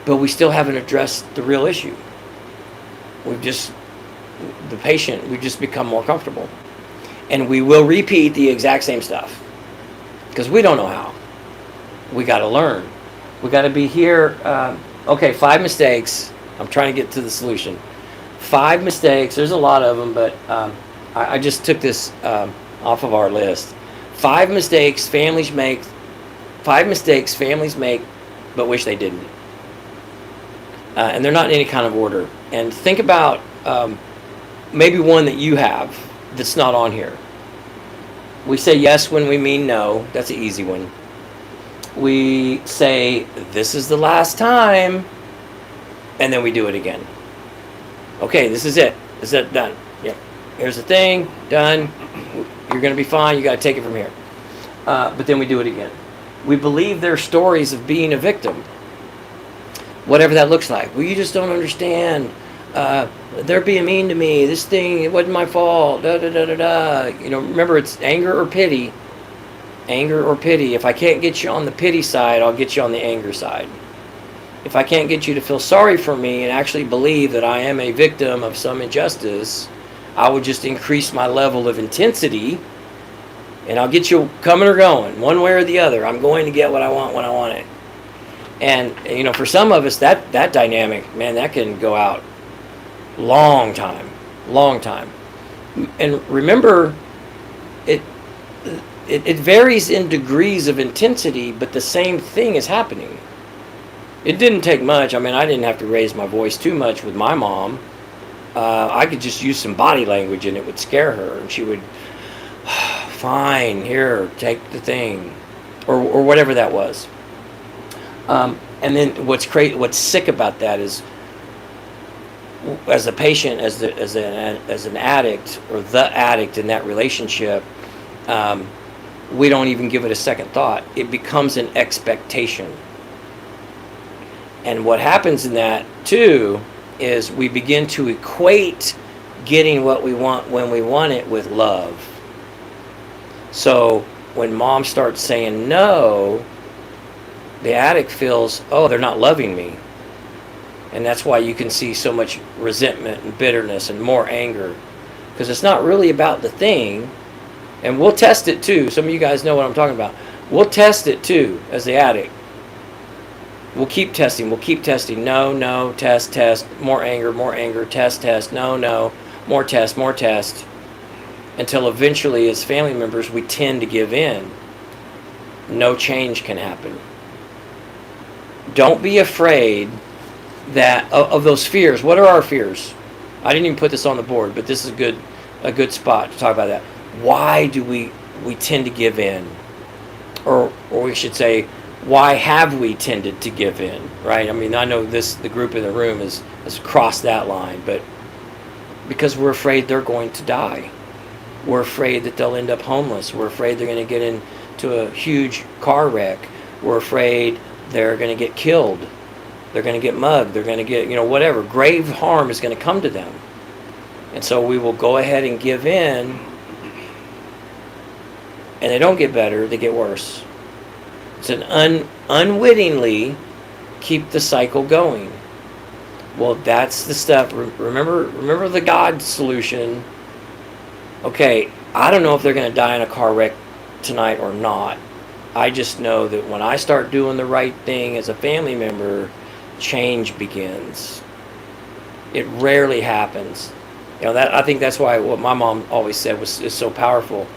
But we still haven't addressed the real issue. We've just become more comfortable. And we will repeat the exact same stuff. Because we don't know how. We got to learn. We got to be here. 5 mistakes. I'm trying to get to the solution. 5 mistakes. There's a lot of them, but I just took this off of our list. 5 mistakes families make. 5 mistakes families make, but wish they didn't. and they're not in any kind of order. And think about maybe one that you have that's not on here. We say yes when we mean no. That's an easy one. We say, this is the last time, and then we do it again. Okay, this is it. Is that done? Yeah. Here's the thing, done. You're going to be fine. You got to take it from here. But then we do it again. We believe their stories of being a victim, whatever that looks like. Well, you just don't understand. They're being mean to me. This thing, it wasn't my fault. Da da da da da. Remember, it's anger or pity. Anger or pity. If I can't get you on the pity side, I'll get you on the anger side. If I can't get you to feel sorry for me and actually believe that I am a victim of some injustice, I will just increase my level of intensity, and I'll get you coming or going, one way or the other. I'm going to get what I want when I want it. And, for some of us, that dynamic, man, that can go out long time. And remember, it varies in degrees of intensity, but the same thing is happening. It didn't take much. I mean, I didn't have to raise my voice too much with my mom. I could just use some body language and it would scare her, and she would, fine, here, take the thing, or whatever that was. And then what's sick about that is, as a patient, as an addict, or the addict in that relationship, we don't even give it a second thought. It becomes an expectation. And what happens in that, too, is we begin to equate getting what we want when we want it with love. So when mom starts saying no, the addict feels, oh, they're not loving me. And that's why you can see so much resentment and bitterness and more anger. Because it's not really about the thing. And we'll test it too. Some of you guys know what I'm talking about. We'll test it too as the addict. We'll keep testing. No, test, more anger, test, no, more test. Until eventually, as family members, we tend to give in. No change can happen. Don't be afraid that of those fears. What are our fears? I didn't even put this on the board, but this is a good spot to talk about that. Why do we tend to give in? Or we should say, why have we tended to give in, right? I mean, I know the group in the room has crossed that line, but because we're afraid they're going to die. We're afraid that they'll end up homeless. We're afraid they're going to get into a huge car wreck. We're afraid they're going to get killed. They're going to get mugged. They're going to get, whatever. Grave harm is going to come to them. And so we will go ahead and give in, and they don't get better, they get worse. It's an unwittingly keep the cycle going. Well, that's the stuff. Remember the God solution. Okay, I don't know if they're going to die in a car wreck tonight or not. I just know that when I start doing the right thing as a family member, change begins. It rarely happens. I think that's why what my mom always said is so powerful.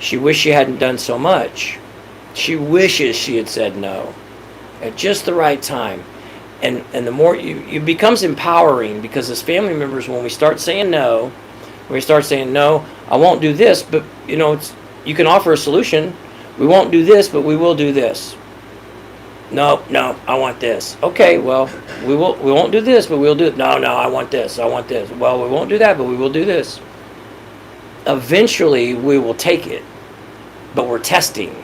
She wished she hadn't done so much. She wishes she had said no at just the right time. And the more it becomes empowering, because as family members, when we start saying no, I won't do this, but you can offer a solution. We won't do this, but we will do this. No, I want this. Okay, well, we won't do this, but we'll do it. No, I want this. Well, we won't do that, but we will do this. Eventually, we will take it, but we're testing.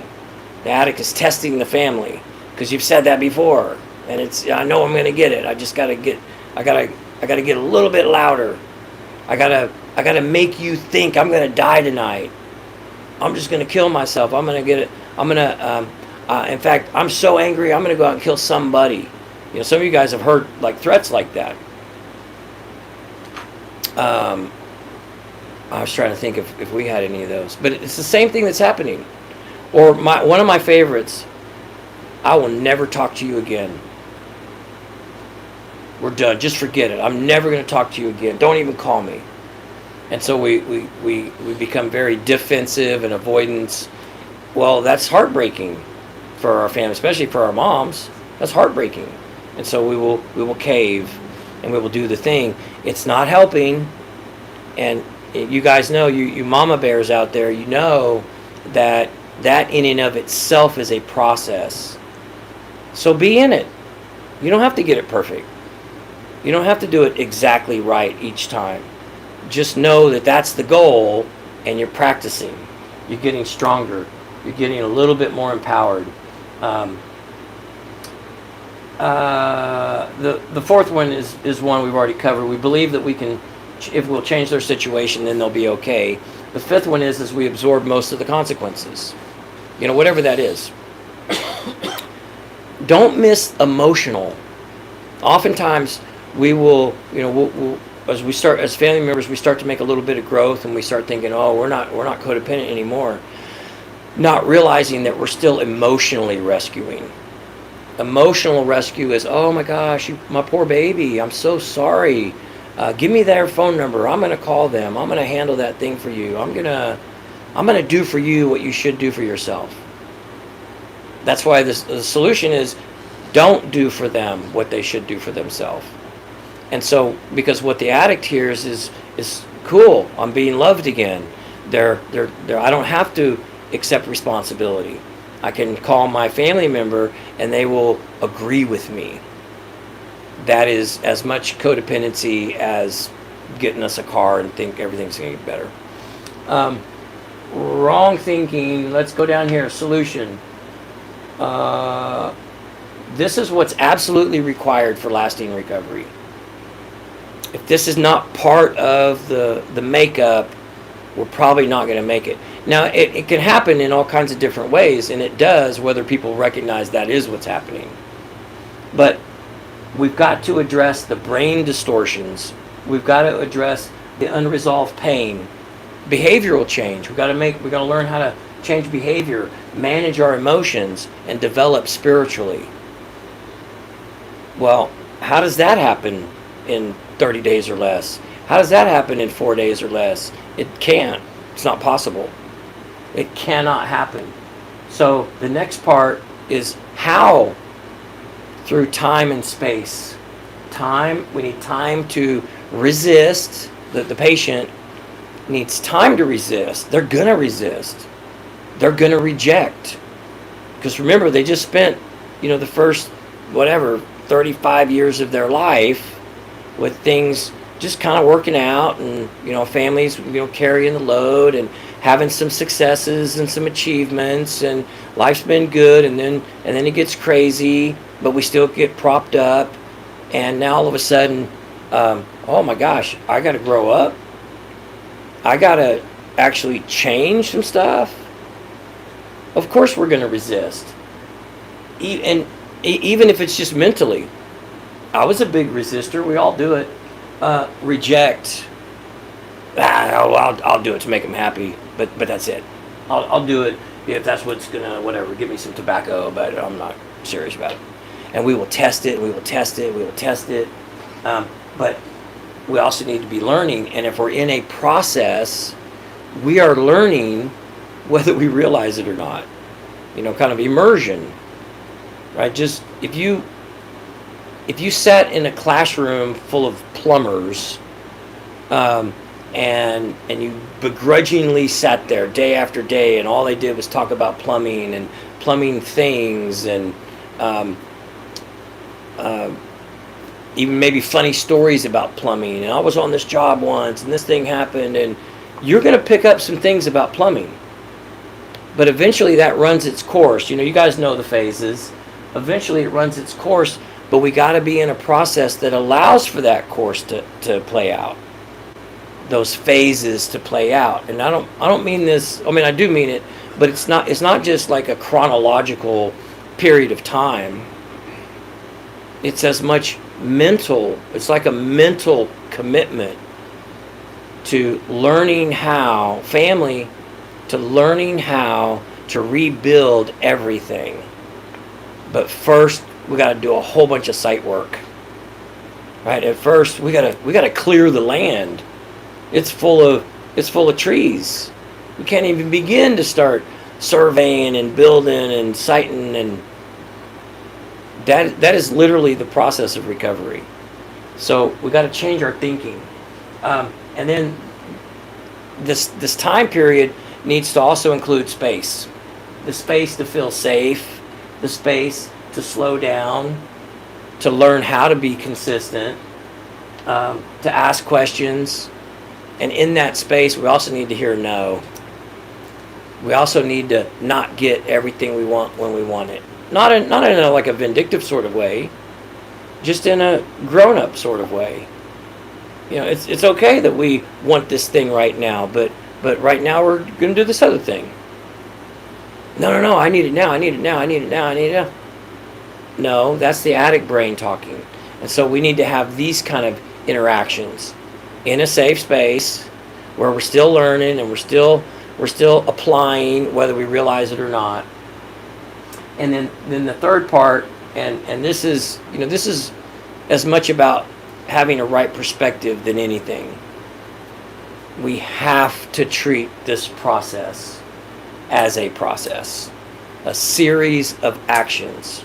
The addict is testing the family, because you've said that before, and I know I'm going to get it. I gotta get a little bit louder. I gotta make you think I'm going to die tonight. I'm just going to kill myself. I'm going to get it. In fact, I'm so angry, I'm going to go out and kill somebody. Some of you guys have heard threats like that. I was trying to think if we had any of those, but it's the same thing that's happening. Or one of my favorites, I will never talk to you again. We're done. Just forget it. I'm never going to talk to you again. Don't even call me. And so we become very defensive and avoidance. Well, that's heartbreaking for our family, especially for our moms. That's heartbreaking. And so we will cave, and we will do the thing. It's not helping, and you guys know, you mama bears out there, you know that in and of itself is a process. So be in it. You don't have to get it perfect. You don't have to do it exactly right each time. Just know that that's the goal, and you're practicing. You're getting stronger. You're getting a little bit more empowered. The fourth one is one we've already covered. We believe that we can, if we'll change their situation, then they'll be okay. The fifth one is we absorb most of the consequences. You know, whatever that is. Don't miss emotional. Oftentimes we will, you know, we'll as we start as family members, we start to make a little bit of growth, and we start thinking, oh, we're not codependent anymore, not realizing that we're still emotionally rescuing. Emotional rescue is, oh my gosh, my poor baby, I'm so sorry. Give me their phone number. I'm going to call them. I'm going to handle that thing for you. I'm going to do for you what you should do for yourself. That's why the solution is, don't do for them what they should do for themselves. And so, because what the addict hears is cool, I'm being loved again. I don't have to accept responsibility. I can call my family member and they will agree with me. That is as much codependency as getting us a car and think everything's going to get better. Wrong thinking. Let's go down here. Solution. This is what's absolutely required for lasting recovery. If this is not part of the makeup, we're probably not going to make it. Now, it can happen in all kinds of different ways, and it does, whether people recognize that is what's happening. But we've got to address the brain distortions. We've got to address the unresolved pain. Behavioral change. We've got to learn how to change behavior, manage our emotions, and develop spiritually. Well, how does that happen in 30 days or less? How does that happen in 4 days or less? It can't. It's not possible. It cannot happen. So the next part is how? Through time and space. Time, we need time to resist. The patient needs time to resist. They're going to resist. They're going to reject. Because remember, they just spent, the first, 35 years of their life with things just kind of working out, and families carrying the load and having some successes and some achievements, and life's been good, and then it gets crazy, but we still get propped up, and now all of a sudden, oh my gosh, I got to grow up. I got to actually change some stuff. Of course we're going to resist, and even if it's just mentally. I was a big resistor. We all do it. Reject. I'll do it to make them happy, but that's it. I'll do it if that's what's gonna give me some tobacco, but I'm not serious about it. And we will test it. We will test it. We will test it. But we also need to be learning. And if we're in a process, we are learning whether we realize it or not. Kind of immersion, right? Just if you sat in a classroom full of plumbers, and you begrudgingly sat there day after day, and all they did was talk about plumbing and plumbing things, and even maybe funny stories about plumbing, and I was on this job once and this thing happened, and you're going to pick up some things about plumbing. But eventually that runs its course. You guys know the phases. Eventually it runs its course, but we got to be in a process that allows for that course to play out. Those phases to play out. And I don't mean this, I do mean it, but it's not just like a chronological period of time. It's as much mental, it's like a mental commitment to learning how, family, to learning how to rebuild everything. But first, we got to do a whole bunch of site work. Right? At first, we got to clear the land. It's full of trees. We can't even begin to start surveying and building and siting, and That is literally the process of recovery. So we got to change our thinking, and then this time period needs to also include space, the space to feel safe, the space to slow down, to learn how to be consistent, to ask questions, and in that space we also need to hear no. We also need to not get everything we want when we want it. Not in a like a vindictive sort of way, just in a grown-up sort of way. You know, it's okay that we want this thing right now, but right now we're going to do this other thing. No, I need it now. I need it now. I need it now. I need it now. No, that's the addict brain talking. And so we need to have these kind of interactions in a safe space where we're still learning and we're still applying, whether we realize it or not. And then the third part, and this is as much about having a right perspective than anything. We have to treat this process as a process, a series of actions,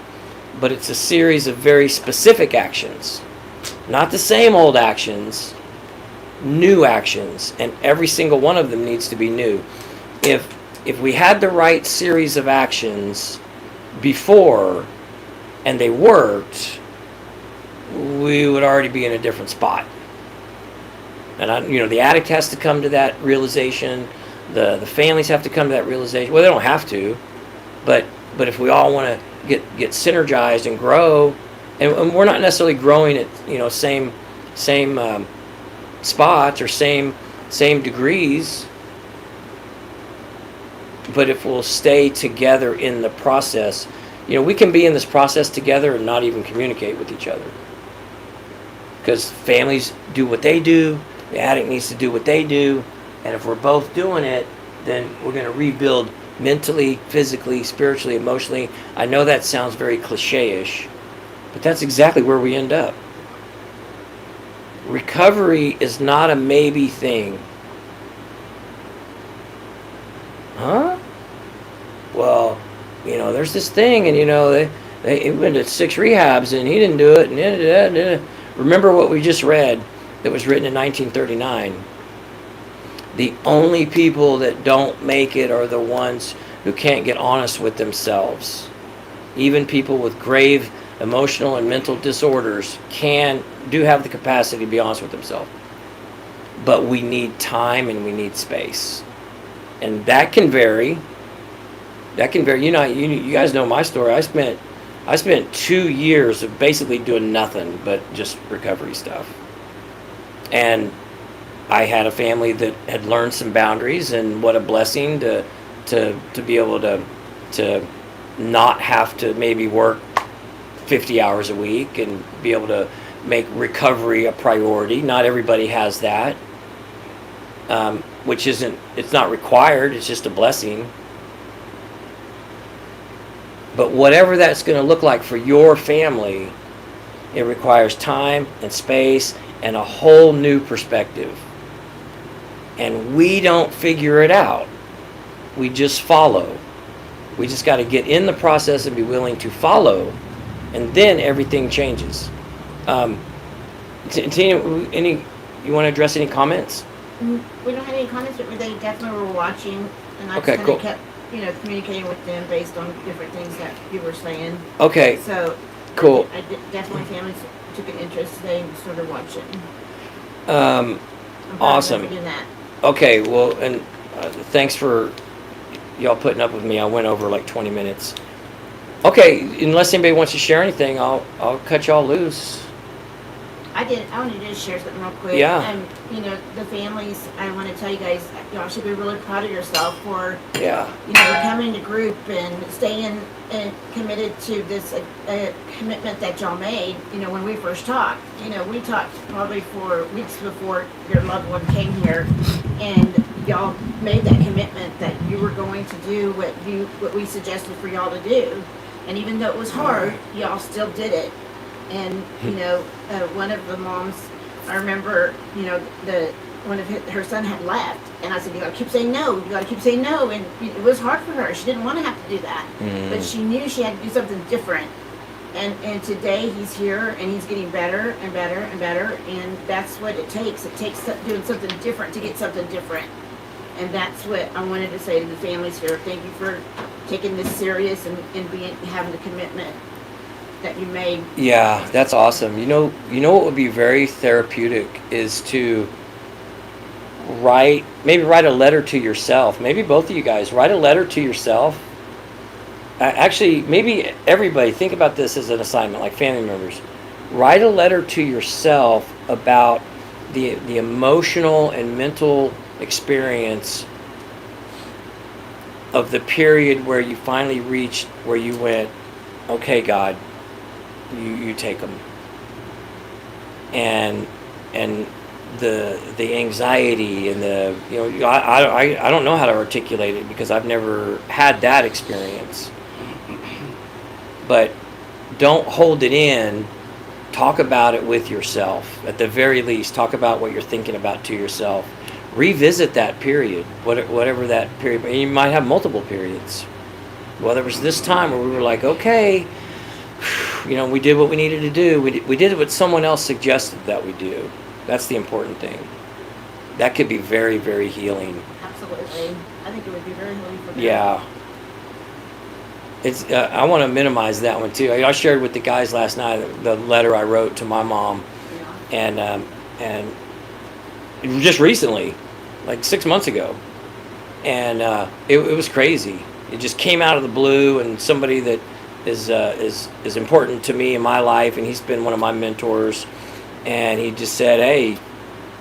but it's a series of very specific actions, not the same old actions, new actions, and every single one of them needs to be new. If we had the right series of actions before and they worked, we would already be in a different spot. And the addict has to come to that realization. The families have to come to that realization. Well, they don't have to, but if we all want to get synergized and grow, and we're not necessarily growing at same spots or same degrees, but if we'll stay together in the process, we can be in this process together and not even communicate with each other. Because families do what they do, the addict needs to do what they do, and if we're both doing it, then we're going to rebuild mentally, physically, spiritually, emotionally. I know that sounds very cliche-ish, but that's exactly where we end up. Recovery is not a maybe thing. Huh? Well, there's this thing, and they went to 6 rehabs, and he didn't do it, and remember what we just read that was written in 1939. The only people that don't make it are the ones who can't get honest with themselves. Even people with grave emotional and mental disorders do have the capacity to be honest with themselves. But we need time and we need space. And that can vary. You guys know my story. I spent 2 years of basically doing nothing but just recovery stuff. And I had a family that had learned some boundaries, and what a blessing to be able to not have to maybe work 50 hours a week and be able to make recovery a priority. Not everybody has that, it's not required, it's just a blessing. But whatever that's going to look like for your family, it requires time and space and a whole new perspective. And we don't figure it out. We just follow. We just got to get in the process and be willing to follow, and then everything changes. Tina, you want to address any comments? We don't have any comments, but they definitely were watching, and I Okay, just cool. kept communicating with them based on different things that you were saying. Okay, So cool. I definitely families took an interest. They started watching. Um, I'm proud of them Awesome. for doing that. Okay, well, and thanks for y'all putting up with me. I went over like 20 minutes. Okay, unless anybody wants to share anything, I'll cut y'all loose. I wanted to just share something real quick. Yeah. The families, I want to tell you guys, y'all should be really proud of yourself for, Yeah. coming to group and staying committed to this commitment that y'all made, when we first talked. We talked probably 4 weeks before your loved one came here, and y'all made that commitment that you were going to do what we suggested for y'all to do. And even though it was hard, y'all still did it. And, one of the moms, I remember, her son had left. And I said, you gotta keep saying no, you gotta keep saying no. And it was hard for her. She didn't want to have to do that. But she knew she had to do something different. And today he's here and he's getting better and better and better, and that's what it takes. It takes doing something different to get something different. And that's what I wanted to say to the families here. Thank you for taking this serious and having the commitment that you made. Yeah, that's awesome. You know what would be very therapeutic is to maybe write a letter to yourself. Maybe both of you guys write a letter to yourself. Actually, maybe everybody think about this as an assignment, like family members. Write a letter to yourself about the emotional and mental experience of the period where you finally reached where you went, okay, God, you take them, and the anxiety and I don't know how to articulate it because I've never had that experience. But don't hold it in. Talk about it with yourself. At the very least, talk about what you're thinking about to yourself. Revisit that period, whatever that period. You might have multiple periods. Well, there was this time where we were like, okay, we did what we needed to do. We did what someone else suggested that we do. That's the important thing. That could be very, very healing. Absolutely. I think it would be very healing for them. Yeah. It's. I want to minimize that one too. I shared with the guys last night the letter I wrote to my mom, Yeah. and just recently, like 6 months ago, and it was crazy. It just came out of the blue, and somebody that is important to me in my life, and he's been one of my mentors, and he just said, "Hey,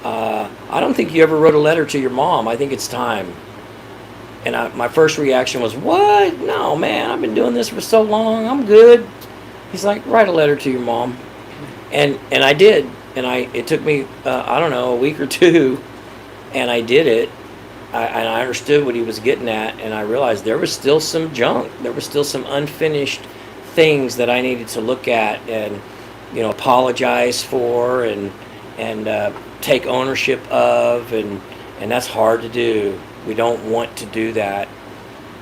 I don't think you ever wrote a letter to your mom. I think it's time." And my first reaction was, "What? No, man, I've been doing this for so long. I'm good." He's like, "Write a letter to your mom." And I did. And it took me, I don't know, a week or two. And I did it. And I understood what he was getting at. And I realized there was still some junk. There was still some unfinished things that I needed to look at and, apologize for and take ownership of. And that's hard to do. We don't want to do that.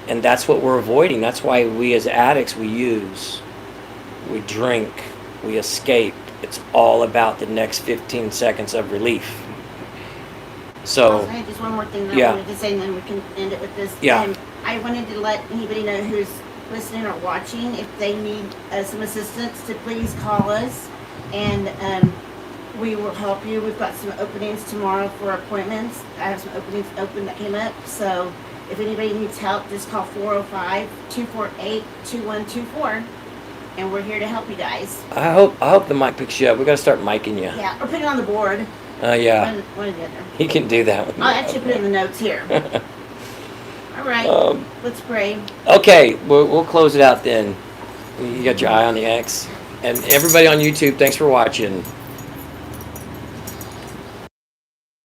And that's what we're avoiding. That's why we as addicts, we use, we drink, we escape. It's all about the next 15 seconds of relief. So, I had just one more thing that Yeah. I wanted to say, and then we can end it with this. Yeah. I wanted to let anybody know who's listening or watching, if they need some assistance, to please call us, and we will help you. We've got some openings tomorrow for appointments. I have some openings open that came up, so if anybody needs help, just call 405-248-2124, and we're here to help you guys. I hope the mic picks you up. We got to start micing you. Yeah, or put it on the board. Yeah. One or the other. He can do that. I'll actually put it in the notes here. All right, let's pray. Okay, we'll close it out then. You got your eye on the X. And everybody on YouTube, thanks for watching.